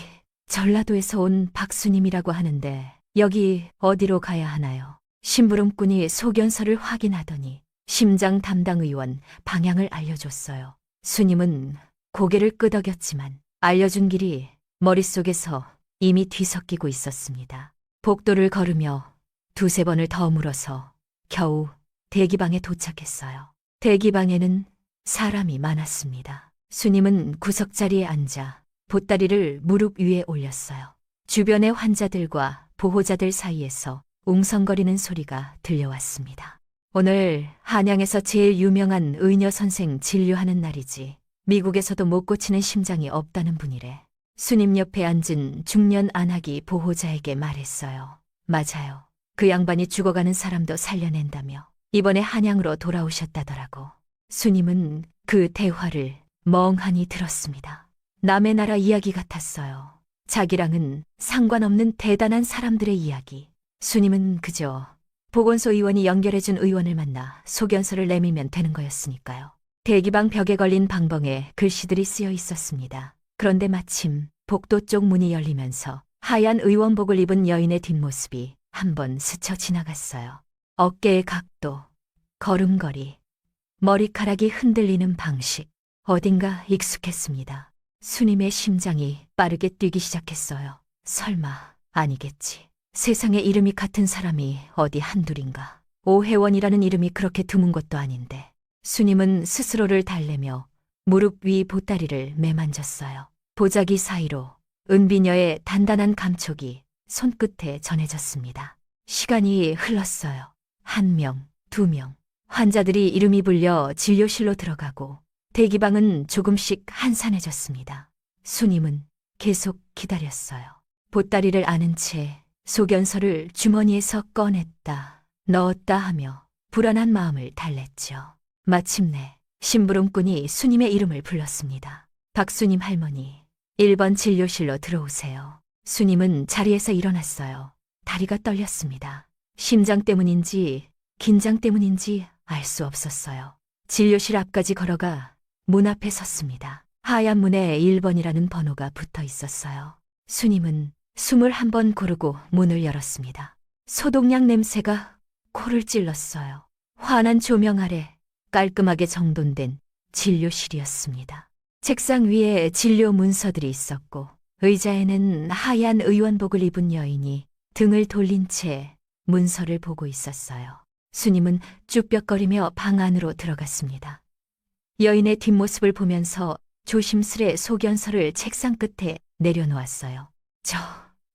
전라도에서 온 박수님이라고 하는데 여기 어디로 가야 하나요? 심부름꾼이 소견서를 확인하더니 심장 담당 의원 방향을 알려줬어요. 수님은 고개를 끄덕였지만 알려준 길이 머릿속에서 이미 뒤섞이고 있었습니다. 복도를 걸으며 두세 번을 더 물어서 겨우 대기방에 도착했어요. 대기방에는 사람이 많았습니다. 수님은 구석자리에 앉아 보따리를 무릎 위에 올렸어요. 주변의 환자들과 보호자들 사이에서 웅성거리는 소리가 들려왔습니다. 오늘 한양에서 제일 유명한 의녀 선생 진료하는 날이지. 미국에서도 못 고치는 심장이 없다는 분이래. 수님 옆에 앉은 중년 안하기 보호자에게 말했어요. 맞아요. 그 양반이 죽어가는 사람도 살려낸다며 이번에 한양으로 돌아오셨다더라고. 수님은 그 대화를 멍하니 들었습니다. 남의 나라 이야기 같았어요. 자기랑은 상관없는 대단한 사람들의 이야기. 수님은 그저 보건소 의원이 연결해준 의원을 만나 소견서를 내밀면 되는 거였으니까요. 대기방 벽에 걸린 방벙에 글씨들이 쓰여 있었습니다. 그런데 마침 복도 쪽 문이 열리면서 하얀 의원복을 입은 여인의 뒷모습이 한번 스쳐 지나갔어요. 어깨의 각도, 걸음걸이, 머리카락이 흔들리는 방식, 어딘가 익숙했습니다. 수님의 심장이 빠르게 뛰기 시작했어요. 설마 아니겠지. 세상에 이름이 같은 사람이 어디 한둘인가. 오혜원이라는 이름이 그렇게 드문 것도 아닌데. 수님은 스스로를 달래며 무릎 위 보따리를 매만졌어요. 보자기 사이로 은비녀의 단단한 감촉이 손끝에 전해졌습니다. 시간이 흘렀어요. 1명, 2명. 환자들이 이름이 불려 진료실로 들어가고 대기방은 조금씩 한산해졌습니다. 수님은 계속 기다렸어요. 보따리를 안은 채 소견서를 주머니에서 꺼냈다, 넣었다 하며 불안한 마음을 달랬죠. 마침내 심부름꾼이 수님의 이름을 불렀습니다. 박수님 할머니, 1번 진료실로 들어오세요. 수님은 자리에서 일어났어요. 다리가 떨렸습니다. 심장 때문인지 긴장 때문인지 알 수 없었어요. 진료실 앞까지 걸어가 문 앞에 섰습니다. 하얀 문에 1번이라는 번호가 붙어 있었어요. 수님은 숨을 한 번 고르고 문을 열었습니다. 소독약 냄새가 코를 찔렀어요. 환한 조명 아래 깔끔하게 정돈된 진료실이었습니다. 책상 위에 진료 문서들이 있었고 의자에는 하얀 의원복을 입은 여인이 등을 돌린 채 문서를 보고 있었어요. 수님은 쭈뼛거리며 방 안으로 들어갔습니다. 여인의 뒷모습을 보면서 조심스레 소견서를 책상 끝에 내려놓았어요.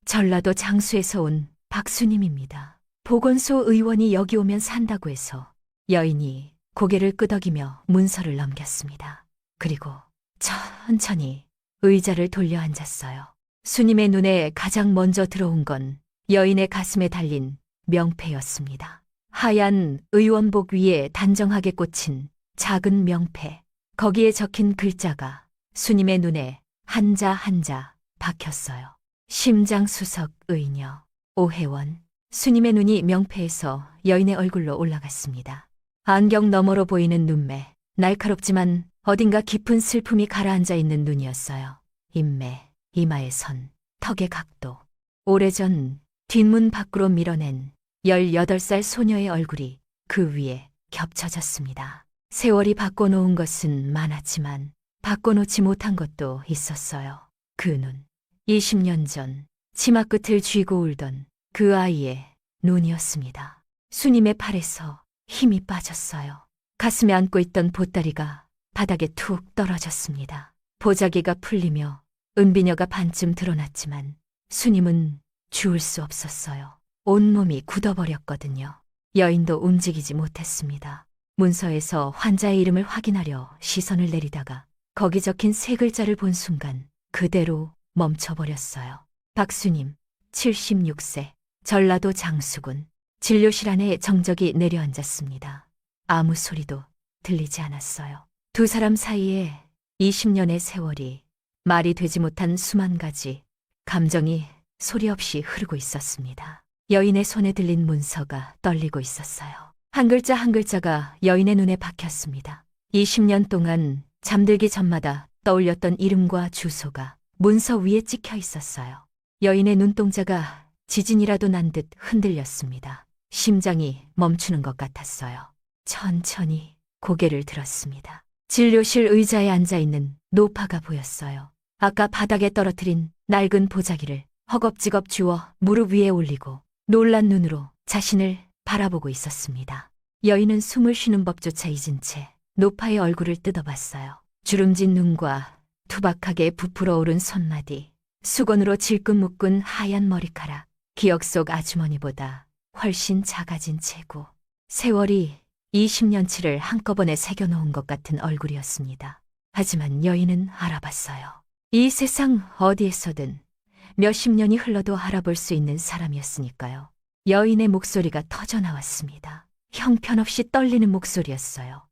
전라도 장수에서 온 박수님입니다. 보건소 의원이 여기 오면 산다고 해서. 여인이 고개를 끄덕이며 문서를 넘겼습니다. 그리고 천천히 의자를 돌려 앉았어요. 수님의 눈에 가장 먼저 들어온 건 여인의 가슴에 달린 명패였습니다. 하얀 의원복 위에 단정하게 꽂힌 작은 명패. 거기에 적힌 글자가 수님의 눈에 한자 한자 박혔어요. 심장수석 의녀 오혜원. 수님의 눈이 명패에서 여인의 얼굴로 올라갔습니다. 안경 너머로 보이는 눈매, 날카롭지만 어딘가 깊은 슬픔이 가라앉아 있는 눈이었어요. 인매, 이마의 선, 턱의 각도. 오래전 뒷문 밖으로 밀어낸 18살 소녀의 얼굴이 그 위에 겹쳐졌습니다. 세월이 바꿔놓은 것은 많았지만 바꿔놓지 못한 것도 있었어요. 그 눈, 20년 전 치마 끝을 쥐고 울던 그 아이의 눈이었습니다. 수님의 팔에서 힘이 빠졌어요. 가슴에 안고 있던 보따리가 바닥에 툭 떨어졌습니다. 보자기가 풀리며 은비녀가 반쯤 드러났지만 수님은 주울 수 없었어요. 온몸이 굳어버렸거든요. 여인도 움직이지 못했습니다. 문서에서 환자의 이름을 확인하려 시선을 내리다가 거기 적힌 세 글자를 본 순간 그대로 멈춰버렸어요. 박수님, 76세, 전라도 장수군. 진료실 안에 정적이 내려앉았습니다. 아무 소리도 들리지 않았어요. 두 사람 사이에 20년의 세월이 말이 되지 못한 수만 가지 감정이 소리 없이 흐르고 있었습니다. 여인의 손에 들린 문서가 떨리고 있었어요. 한 글자 한 글자가 여인의 눈에 박혔습니다. 20년 동안 잠들기 전마다 떠올렸던 이름과 주소가 문서 위에 찍혀 있었어요. 여인의 눈동자가 지진이라도 난 듯 흔들렸습니다. 심장이 멈추는 것 같았어요. 천천히 고개를 들었습니다. 진료실 의자에 앉아있는 노파가 보였어요. 아까 바닥에 떨어뜨린 낡은 보자기를 허겁지겁 주워 무릎 위에 올리고 놀란 눈으로 자신을 바라보고 있었습니다. 여인은 숨을 쉬는 법조차 잊은 채 노파의 얼굴을 뜯어봤어요. 주름진 눈과 투박하게 부풀어 오른 손마디, 수건으로 질끈 묶은 하얀 머리카락, 기억 속 아주머니보다 훨씬 작아진 체구, 세월이 20년치를 한꺼번에 새겨놓은 것 같은 얼굴이었습니다. 하지만 여인은 알아봤어요. 이 세상 어디에서든 몇십 년이 흘러도 알아볼 수 있는 사람이었으니까요. 여인의 목소리가 터져나왔습니다. 형편없이 떨리는 목소리였어요.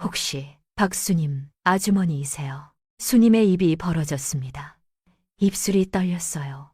혹시 박수님 아주머니이세요? 수님의 입이 벌어졌습니다. 입술이 떨렸어요.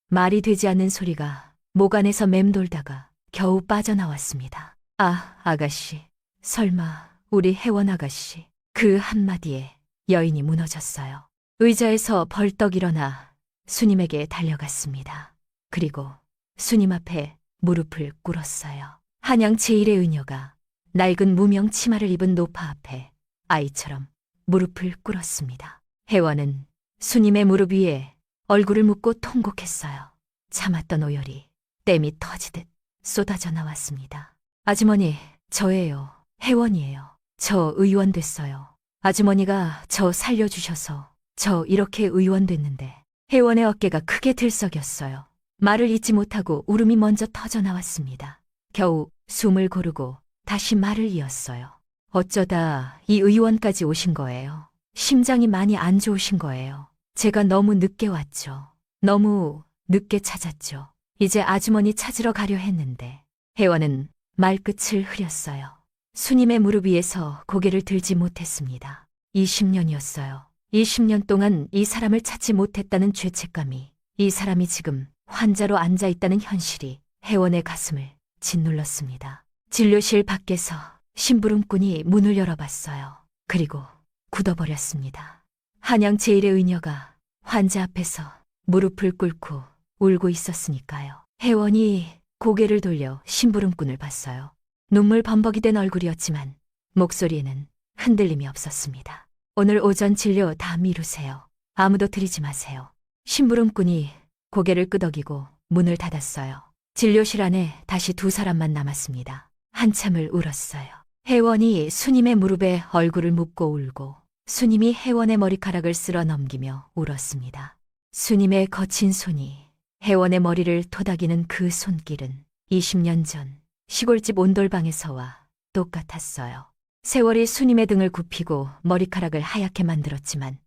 말이 되지 않는 소리가 목 안에서 맴돌다가 겨우 빠져나왔습니다. 아, 아가씨. 설마 우리 혜원 아가씨. 그 한마디에 여인이 무너졌어요. 의자에서 벌떡 일어나 수님에게 달려갔습니다. 그리고 수님 앞에 무릎을 꿇었어요. 한양 제1의 의녀가 낡은 무명 치마를 입은 노파 앞에 아이처럼 무릎을 꿇었습니다. 혜원은 수님의 무릎 위에 얼굴을 묻고 통곡했어요. 참았던 오열이 댐이 터지듯 쏟아져 나왔습니다. 아주머니, 저예요. 혜원이에요. 저 의원 됐어요. 아주머니가 저 살려주셔서 저 이렇게 의원 됐는데. 혜원의 어깨가 크게 들썩였어요. 말을 잇지 못하고 울음이 먼저 터져 나왔습니다. 겨우 숨을 고르고 다시 말을 이었어요. 어쩌다 이 의원까지 오신 거예요. 심장이 많이 안 좋으신 거예요. 제가 너무 늦게 왔죠. 너무 늦게 찾았죠. 이제 아주머니 찾으러 가려 했는데. 혜원은 말끝을 흐렸어요. 수님의 무릎 위에서 고개를 들지 못했습니다. 20년이었어요. 20년 동안 이 사람을 찾지 못했다는 죄책감이, 이 사람이 지금 환자로 앉아있다는 현실이 혜원의 가슴을 짓눌렀습니다. 진료실 밖에서 심부름꾼이 문을 열어봤어요. 그리고 굳어버렸습니다. 한양 제1의 의녀가 환자 앞에서 무릎을 꿇고 울고 있었으니까요. 혜원이 고개를 돌려 심부름꾼을 봤어요. 눈물 범벅이 된 얼굴이었지만 목소리에는 흔들림이 없었습니다. 오늘 오전 진료 다 미루세요. 아무도 들이지 마세요. 심부름꾼이 고개를 끄덕이고 문을 닫았어요. 진료실 안에 다시 두 사람만 남았습니다. 한참을 울었어요. 혜원이 수님의 무릎에 얼굴을 묻고 울고 수님이 혜원의 머리카락을 쓸어 넘기며 울었습니다. 수님의 거친 손이 혜원의 머리를 토닥이는 그 손길은 20년 전 시골집 온돌방에서와 똑같았어요. 세월이 수님의 등을 굽히고 머리카락을 하얗게 만들었지만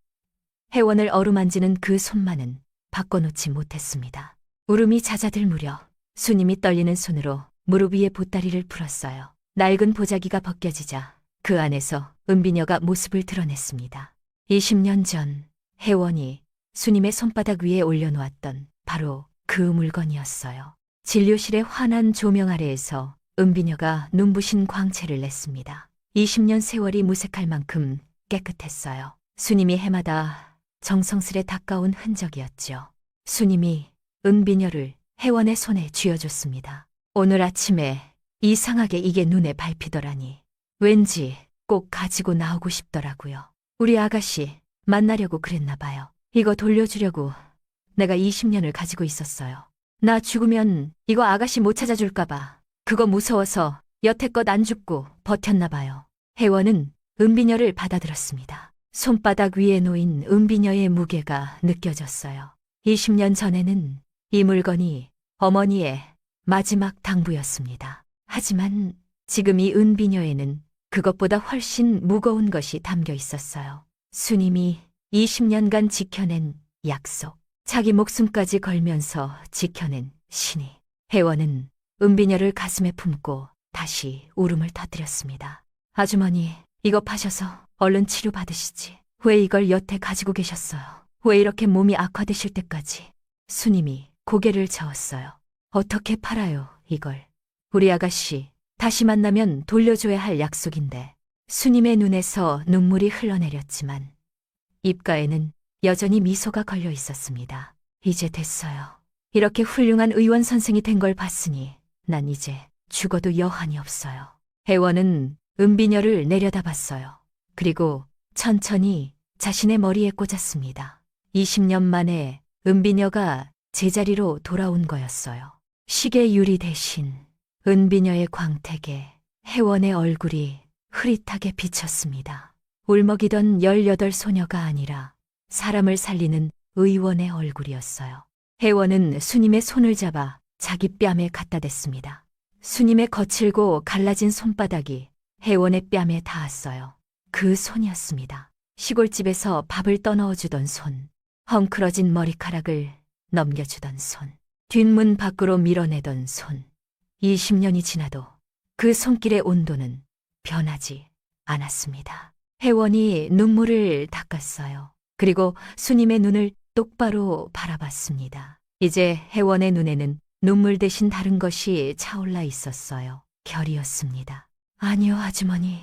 혜원을 어루만지는 그 손만은 바꿔놓지 못했습니다. 울음이 잦아들 무렵 수님이 떨리는 손으로 무릎 위에 보따리를 풀었어요. 낡은 보자기가 벗겨지자 그 안에서 은비녀가 모습을 드러냈습니다. 20년 전 혜원이 수님의 손바닥 위에 올려놓았던 바로 그 물건이었어요. 진료실의 환한 조명 아래에서 은비녀가 눈부신 광채를 냈습니다. 20년 세월이 무색할 만큼 깨끗했어요. 수님이 해마다 정성스레 닦아온 흔적이었죠. 수님이 은비녀를 혜원의 손에 쥐어줬습니다. 오늘 아침에 이상하게 이게 눈에 밟히더라니. 왠지 꼭 가지고 나오고 싶더라고요. 우리 아가씨 만나려고 그랬나 봐요. 이거 돌려주려고 내가 20년을 가지고 있었어요. 나 죽으면 이거 아가씨 못 찾아줄까봐. 그거 무서워서 여태껏 안 죽고 버텼나 봐요. 혜원은 은비녀를 받아들었습니다. 손바닥 위에 놓인 은비녀의 무게가 느껴졌어요. 20년 전에는 이 물건이 어머니의 마지막 당부였습니다. 하지만 지금 이 은비녀에는 그것보다 훨씬 무거운 것이 담겨 있었어요. 스님이 20년간 지켜낸 약속, 자기 목숨까지 걸면서 지켜낸 신이. 혜원은 은비녀를 가슴에 품고 다시 울음을 터뜨렸습니다. 아주머니, 이거 파셔서 얼른 치료받으시지. 왜 이걸 여태 가지고 계셨어요? 왜 이렇게 몸이 악화되실 때까지? 스님이 고개를 저었어요. 어떻게 팔아요, 이걸? 우리 아가씨, 다시 만나면 돌려줘야 할 약속인데. 스님의 눈에서 눈물이 흘러내렸지만 입가에는 여전히 미소가 걸려 있었습니다. 이제 됐어요. 이렇게 훌륭한 의원 선생이 된 걸 봤으니 난 이제 죽어도 여한이 없어요. 혜원은 은비녀를 내려다봤어요. 그리고 천천히 자신의 머리에 꽂았습니다. 20년 만에 은비녀가 제자리로 돌아온 거였어요. 시계 유리 대신 은비녀의 광택에 혜원의 얼굴이 흐릿하게 비쳤습니다. 울먹이던 18 소녀가 아니라 사람을 살리는 의원의 얼굴이었어요. 혜원은 스님의 손을 잡아 자기 뺨에 갖다 댔습니다. 스님의 거칠고 갈라진 손바닥이 혜원의 뺨에 닿았어요. 그 손이었습니다. 시골집에서 밥을 떠넣어주던 손, 헝클어진 머리카락을 넘겨주던 손, 뒷문 밖으로 밀어내던 손. 20년이 지나도 그 손길의 온도는 변하지 않았습니다. 혜원이 눈물을 닦았어요. 그리고 스님의 눈을 똑바로 바라봤습니다. 이제 혜원의 눈에는 눈물 대신 다른 것이 차올라 있었어요. 결이었습니다. 아니요, 아주머니.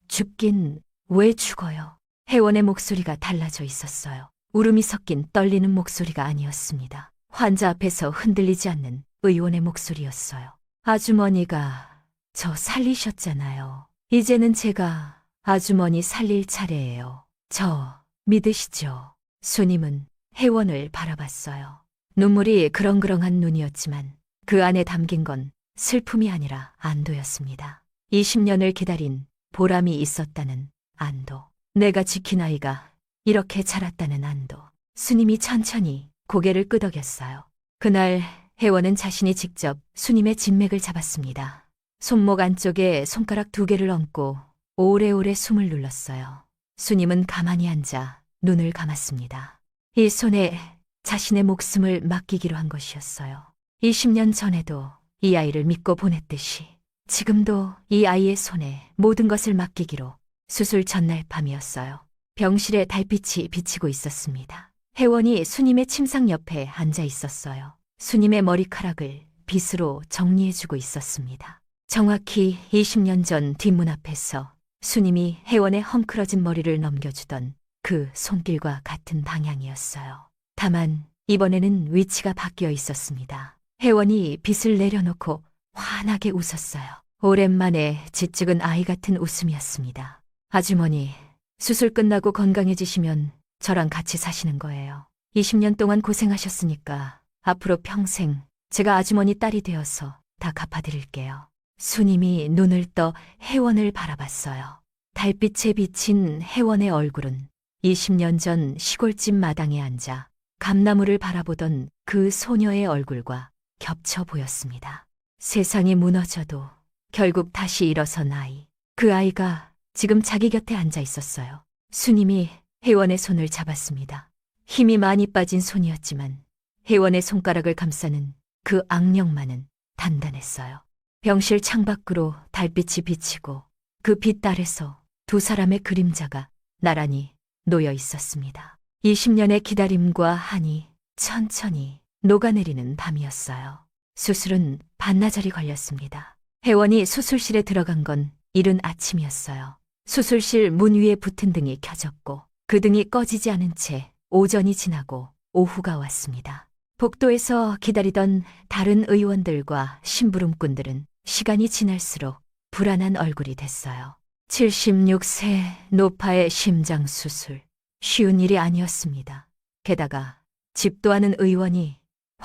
죽긴 왜 죽어요? 혜원의 목소리가 달라져 있었어요. 울음이 섞인 떨리는 목소리가 아니었습니다. 환자 앞에서 흔들리지 않는 의원의 목소리였어요. 아주머니가 저 살리셨잖아요. 이제는 제가 아주머니 살릴 차례예요. 저 믿으시죠? 스님은 혜원을 바라봤어요. 눈물이 그렁그렁한 눈이었지만 그 안에 담긴 건 슬픔이 아니라 안도였습니다. 20년을 기다린 보람이 있었다는 안도. 내가 지킨 아이가 이렇게 자랐다는 안도. 스님이 천천히 고개를 끄덕였어요. 그날 혜원은 자신이 직접 스님의 진맥을 잡았습니다. 손목 안쪽에 손가락 2개를 얹고 오래오래 숨을 눌렀어요. 스님은 가만히 앉아 눈을 감았습니다. 이 손에 자신의 목숨을 맡기기로 한 것이었어요. 20년 전에도 이 아이를 믿고 보냈듯이 지금도 이 아이의 손에 모든 것을 맡기기로 수술 전날 밤이었어요. 병실에 달빛이 비치고 있었습니다. 혜원이 스님의 침상 옆에 앉아 있었어요. 스님의 머리카락을 빗으로 정리해주고 있었습니다. 정확히 20년 전 뒷문 앞에서 스님이 혜원의 헝클어진 머리를 넘겨주던 그 손길과 같은 방향이었어요. 다만 이번에는 위치가 바뀌어 있었습니다. 혜원이 빗을 내려놓고 환하게 웃었어요. 오랜만에 짙은 아이 같은 웃음이었습니다. 아주머니, 수술 끝나고 건강해지시면 저랑 같이 사시는 거예요. 20년 동안 고생하셨으니까 앞으로 평생 제가 아주머니 딸이 되어서 다 갚아드릴게요. 스님이 눈을 떠 혜원을 바라봤어요. 달빛에 비친 혜원의 얼굴은 20년 전 시골집 마당에 앉아 감나무를 바라보던 그 소녀의 얼굴과 겹쳐 보였습니다. 세상이 무너져도 결국 다시 일어선 아이. 그 아이가 지금 자기 곁에 앉아 있었어요. 스님이 혜원의 손을 잡았습니다. 힘이 많이 빠진 손이었지만 혜원의 손가락을 감싸는 그 악력만은 단단했어요. 병실 창밖으로 달빛이 비치고 그 빛 아래서 2 사람의 그림자가 나란히 놓여 있었습니다. 20년의 기다림과 한이 천천히 녹아내리는 밤이었어요. 수술은 반나절이 걸렸습니다. 혜원이 수술실에 들어간 건 이른 아침이었어요. 수술실 문 위에 붙은 등이 켜졌고 그 등이 꺼지지 않은 채 오전이 지나고 오후가 왔습니다. 복도에서 기다리던 다른 의원들과 심부름꾼들은 시간이 지날수록 불안한 얼굴이 됐어요. 76세 노파의 심장 수술. 쉬운 일이 아니었습니다. 게다가 집도하는 의원이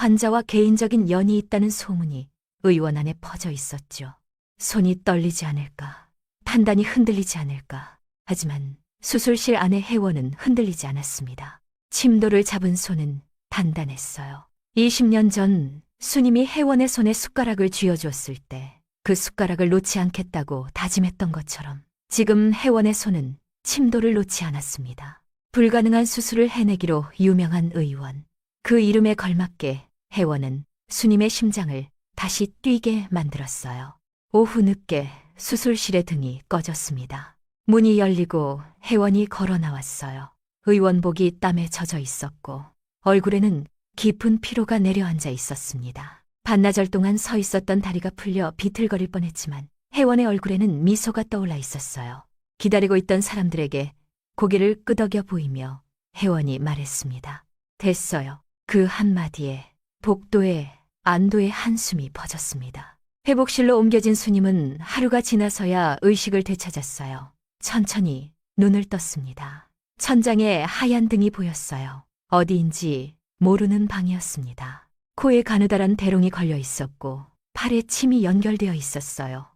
환자와 개인적인 연이 있다는 소문이 의원 안에 퍼져 있었죠. 손이 떨리지 않을까, 판단이 흔들리지 않을까. 하지만 수술실 안의 혜원은 흔들리지 않았습니다. 침도를 잡은 손은 단단했어요. 20년 전 수님이 혜원의 손에 숟가락을 쥐어주었을 때 그 숟가락을 놓지 않겠다고 다짐했던 것처럼 지금 혜원의 손은 침도를 놓지 않았습니다. 불가능한 수술을 해내기로 유명한 의원. 그 이름에 걸맞게 혜원은 수님의 심장을 다시 뛰게 만들었어요. 오후 늦게 수술실의 등이 꺼졌습니다. 문이 열리고 혜원이 걸어 나왔어요. 의원복이 땀에 젖어 있었고 얼굴에는 깊은 피로가 내려앉아 있었습니다. 반나절 동안 서 있었던 다리가 풀려 비틀거릴 뻔했지만 혜원의 얼굴에는 미소가 떠올라 있었어요. 기다리고 있던 사람들에게 고개를 끄덕여 보이며 혜원이 말했습니다. 됐어요. 그 한마디에 복도에 안도의 한숨이 퍼졌습니다. 회복실로 옮겨진 수님은 하루가 지나서야 의식을 되찾았어요. 천천히 눈을 떴습니다. 천장에 하얀 등이 보였어요. 어디인지 모르는 방이었습니다. 코에 가느다란 대롱이 걸려 있었고 팔에 침이 연결되어 있었어요.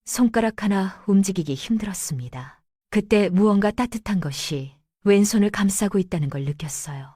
손가락 하나 움직이기 힘들었습니다. 그때 무언가 따뜻한 것이 왼손을 감싸고 있다는 걸 느꼈어요.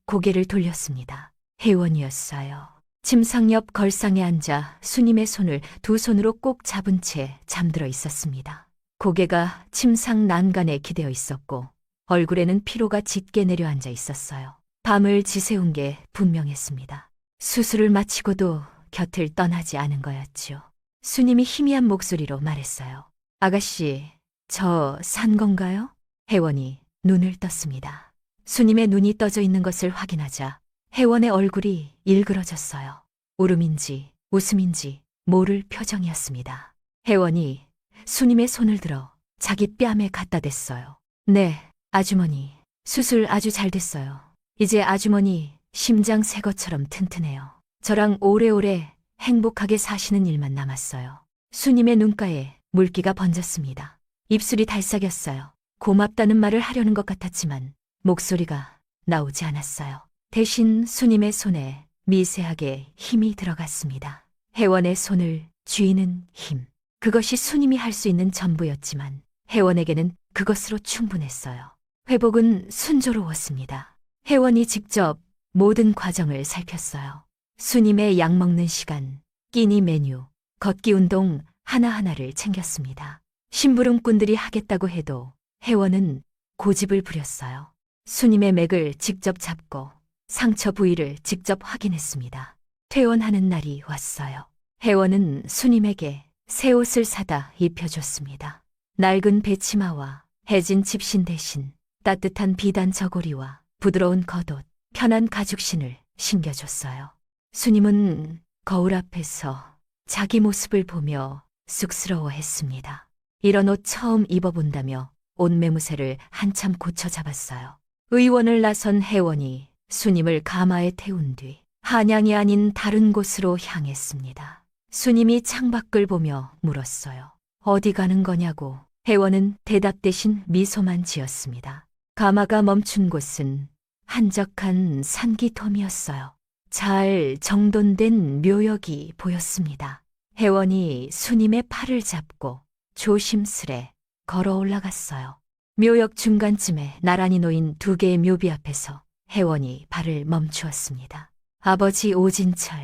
고개를 돌렸습니다. 혜원이었어요. 침상 옆 걸상에 앉아 수님의 손을 두 손으로 꼭 잡은 채 잠들어 있었습니다. 고개가 침상 난간에 기대어 있었고 얼굴에는 피로가 짙게 내려앉아 있었어요. 밤을 지새운 게 분명했습니다. 수술을 마치고도 곁을 떠나지 않은 거였죠. 수님이 희미한 목소리로 말했어요. 아가씨, 저 산 건가요? 혜원이 눈을 떴습니다. 수님의 눈이 떠져 있는 것을 확인하자 혜원의 얼굴이 일그러졌어요. 울음인지 웃음인지 모를 표정이었습니다. 혜원이 수님의 손을 들어 자기 뺨에 갖다 댔어요. 네, 아주머니. 수술 아주 잘 됐어요. 이제 아주머니 심장 새 것처럼 튼튼해요. 저랑 오래오래 행복하게 사시는 일만 남았어요. 수님의 눈가에 물기가 번졌습니다. 입술이 달싹였어요. 고맙다는 말을 하려는 것 같았지만 목소리가 나오지 않았어요. 대신 수님의 손에 미세하게 힘이 들어갔습니다. 혜원의 손을 쥐는 힘. 그것이 수님이 할 수 있는 전부였지만 혜원에게는 그것으로 충분했어요. 회복은 순조로웠습니다. 혜원이 직접 모든 과정을 살폈어요. 수님의 약 먹는 시간, 끼니 메뉴, 걷기 운동 하나하나를 챙겼습니다. 심부름꾼들이 하겠다고 해도 혜원은 고집을 부렸어요. 수님의 맥을 직접 잡고 상처 부위를 직접 확인했습니다. 퇴원하는 날이 왔어요. 혜원은 수님에게 새 옷을 사다 입혀줬습니다. 낡은 배치마와 해진 집신 대신 따뜻한 비단 저고리와 부드러운 겉옷, 편한 가죽신을 신겨줬어요. 수님은 거울 앞에서 자기 모습을 보며 쑥스러워했습니다. 이런 옷 처음 입어본다며 옷 매무새를 한참 고쳐 잡았어요. 의원을 나선 혜원이 수님을 가마에 태운 뒤 한양이 아닌 다른 곳으로 향했습니다. 수님이 창밖을 보며 물었어요. 어디 가는 거냐고. 혜원은 대답 대신 미소만 지었습니다. 가마가 멈춘 곳은 한적한 산기쏛이었어요. 잘 정돈된 묘역이 보였습니다. 혜원이 수님의 팔을 잡고 조심스레 걸어 올라갔어요. 묘역 중간쯤에 나란히 놓인 두 개의 묘비 앞에서 혜원이 발을 멈추었습니다. 아버지 오진철,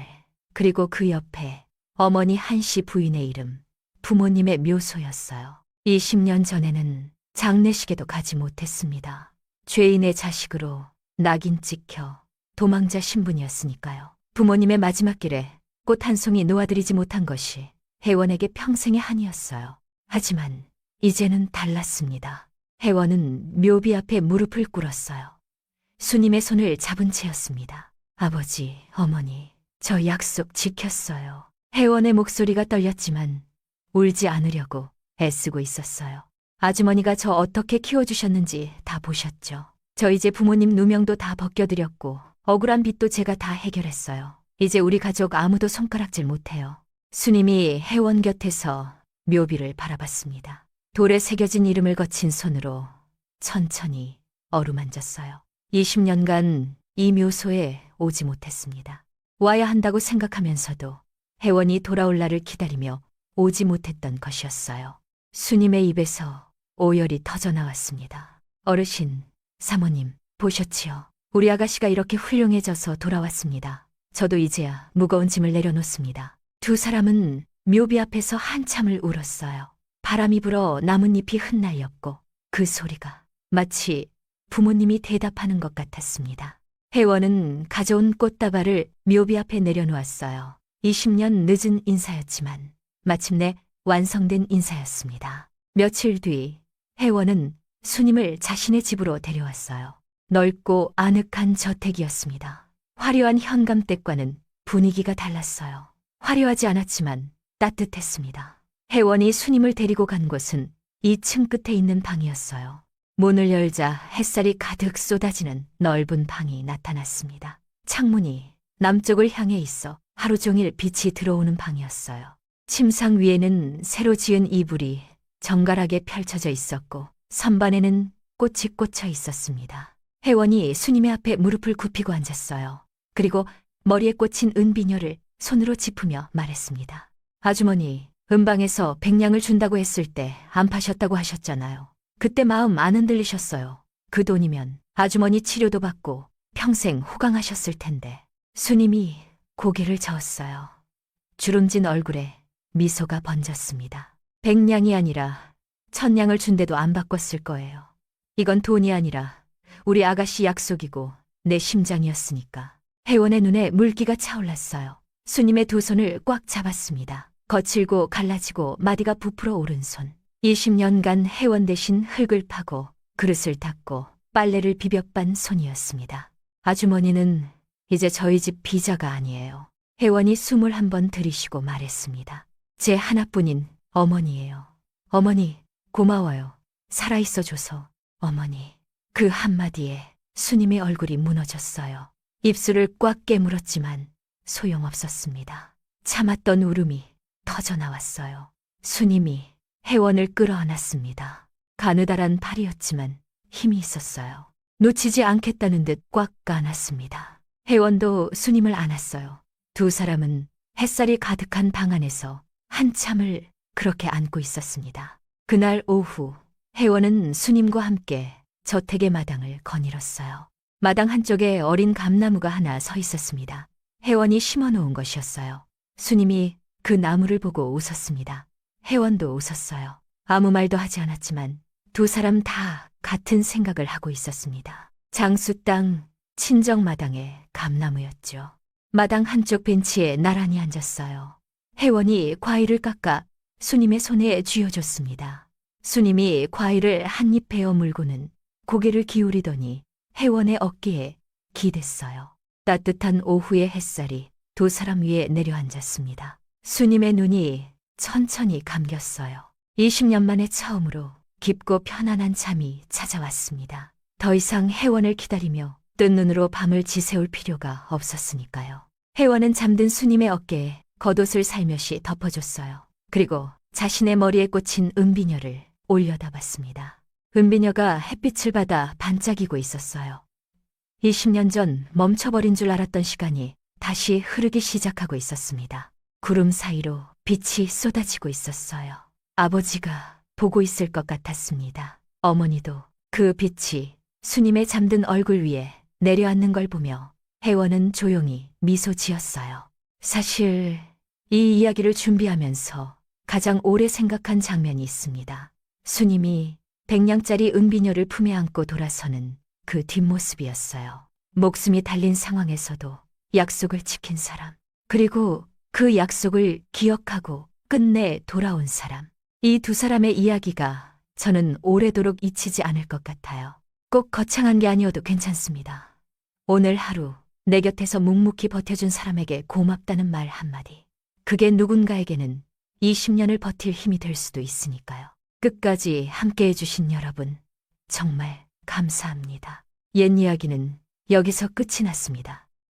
그리고 그 옆에 어머니 한씨 부인의 이름, 부모님의 묘소였어요. 20년 전에는 장례식에도 가지 못했습니다. 죄인의 자식으로 낙인 찍혀 도망자 신분이었으니까요. 부모님의 마지막 길에 꽃 한 송이 놓아드리지 못한 것이 혜원에게 평생의 한이었어요. 하지만 이제는 달랐습니다. 혜원은 묘비 앞에 무릎을 꿇었어요. 수님의 손을 잡은 채였습니다. 아버지, 어머니, 저 약속 지켰어요. 혜원의 목소리가 떨렸지만 울지 않으려고 애쓰고 있었어요. 아주머니가 저 어떻게 키워주셨는지 다 보셨죠. 저 이제 부모님 누명도 다 벗겨드렸고 억울한 빚도 제가 다 해결했어요. 이제 우리 가족 아무도 손가락질 못해요. 수님이 혜원 곁에서 묘비를 바라봤습니다. 돌에 새겨진 이름을 거친 손으로 천천히 어루만졌어요. 20년간 이 묘소에 오지 못했습니다. 와야 한다고 생각하면서도 혜원이 돌아올 날을 기다리며 오지 못했던 것이었어요. 수님의 입에서 오열이 터져나왔습니다. 어르신, 사모님, 보셨지요? 우리 아가씨가 이렇게 훌륭해져서 돌아왔습니다. 저도 이제야 무거운 짐을 내려놓습니다. 두 사람은 묘비 앞에서 한참을 울었어요. 바람이 불어 나뭇잎이 흩날렸고 그 소리가 마치 부모님이 대답하는 것 같았습니다. 혜원은 가져온 꽃다발을 묘비 앞에 내려놓았어요. 20년 늦은 인사였지만 마침내 완성된 인사였습니다. 며칠 뒤 혜원은 수님을 자신의 집으로 데려왔어요. 넓고 아늑한 저택이었습니다. 화려한 현감댁과는 분위기가 달랐어요. 화려하지 않았지만 따뜻했습니다. 혜원이 수님을 데리고 간 곳은 2층 끝에 있는 방이었어요. 문을 열자 햇살이 가득 쏟아지는 넓은 방이 나타났습니다. 창문이 남쪽을 향해 있어 하루 종일 빛이 들어오는 방이었어요. 침상 위에는 새로 지은 이불이 정갈하게 펼쳐져 있었고 선반에는 꽃이 꽂혀 있었습니다. 혜원이 수님의 앞에 무릎을 굽히고 앉았어요. 그리고 머리에 꽂힌 은비녀를 손으로 짚으며 말했습니다. 아주머니, 은방에서 100냥을 준다고 했을 때 안 파셨다고 하셨잖아요. 그때 마음 안 흔들리셨어요. 그 돈이면 아주머니 치료도 받고 평생 호강하셨을 텐데. 수님이 고개를 저었어요. 주름진 얼굴에 미소가 번졌습니다. 100냥이 아니라 1000냥을 준대도 안 바꿨을 거예요. 이건 돈이 아니라 우리 아가씨 약속이고 내 심장이었으니까. 혜원의 눈에 물기가 차올랐어요. 수님의 두 손을 꽉 잡았습니다. 거칠고 갈라지고 마디가 부풀어 오른 손. 20년간 혜원 대신 흙을 파고 그릇을 닦고 빨래를 비벼빤 손이었습니다. 아주머니는 이제 저희 집 비자가 아니에요. 혜원이 숨을 한번 들이쉬고 말했습니다. 제 하나뿐인 어머니예요. 어머니, 고마워요. 살아있어줘서. 어머니. 그 한마디에 수님의 얼굴이 무너졌어요. 입술을 꽉 깨물었지만 소용없었습니다. 참았던 울음이 터져나왔어요. 수님이 혜원을 끌어안았습니다. 가느다란 팔이었지만 힘이 있었어요. 놓치지 않겠다는 듯 꽉 안았습니다. 혜원도 수님을 안았어요. 두 사람은 햇살이 가득한 방 안에서 한참을 그렇게 안고 있었습니다. 그날 오후 혜원은 수님과 함께 저택의 마당을 거닐었어요. 마당 한쪽에 어린 감나무가 하나 서 있었습니다. 혜원이 심어놓은 것이었어요. 수님이 그 나무를 보고 웃었습니다. 혜원도 웃었어요. 아무 말도 하지 않았지만 두 사람 다 같은 생각을 하고 있었습니다. 장수 땅 친정마당의 감나무였죠. 마당 한쪽 벤치에 나란히 앉았어요. 혜원이 과일을 깎아 수님의 손에 쥐어줬습니다. 수님이 과일을 한 입 베어 물고는 고개를 기울이더니 혜원의 어깨에 기댔어요. 따뜻한 오후의 햇살이 두 사람 위에 내려앉았습니다. 수님의 눈이 천천히 감겼어요. 20년 만에 처음으로 깊고 편안한 잠이 찾아왔습니다. 더 이상 혜원을 기다리며 뜬 눈으로 밤을 지새울 필요가 없었으니까요. 혜원은 잠든 수님의 어깨에 겉옷을 살며시 덮어줬어요. 그리고 자신의 머리에 꽂힌 은비녀를 올려다 봤습니다. 은비녀가 햇빛을 받아 반짝이고 있었어요. 20년 전 멈춰버린 줄 알았던 시간이 다시 흐르기 시작하고 있었습니다. 구름 사이로 빛이 쏟아지고 있었어요. 아버지가 보고 있을 것 같았습니다. 어머니도 그 빛이 수님의 잠든 얼굴 위에 내려앉는 걸 보며 혜원은 조용히 미소 지었어요. 사실 이 이야기를 준비하면서 가장 오래 생각한 장면이 있습니다. 수님이 100냥짜리 은비녀를 품에 안고 돌아서는 그 뒷모습이었어요. 목숨이 달린 상황에서도 약속을 지킨 사람, 그리고 그 약속을 기억하고 끝내 돌아온 사람. 이 두 사람의 이야기가 저는 오래도록 잊히지 않을 것 같아요. 꼭 거창한 게 아니어도 괜찮습니다. 오늘 하루 내 곁에서 묵묵히 버텨준 사람에게 고맙다는 말 한마디. 그게 누군가에게는 20년을 버틸 힘이 될 수도 있으니까요. 끝까지 함께해 주신 여러분, 정말 감사합니다. 옛 이야기는 여기서 끝이 났습니다.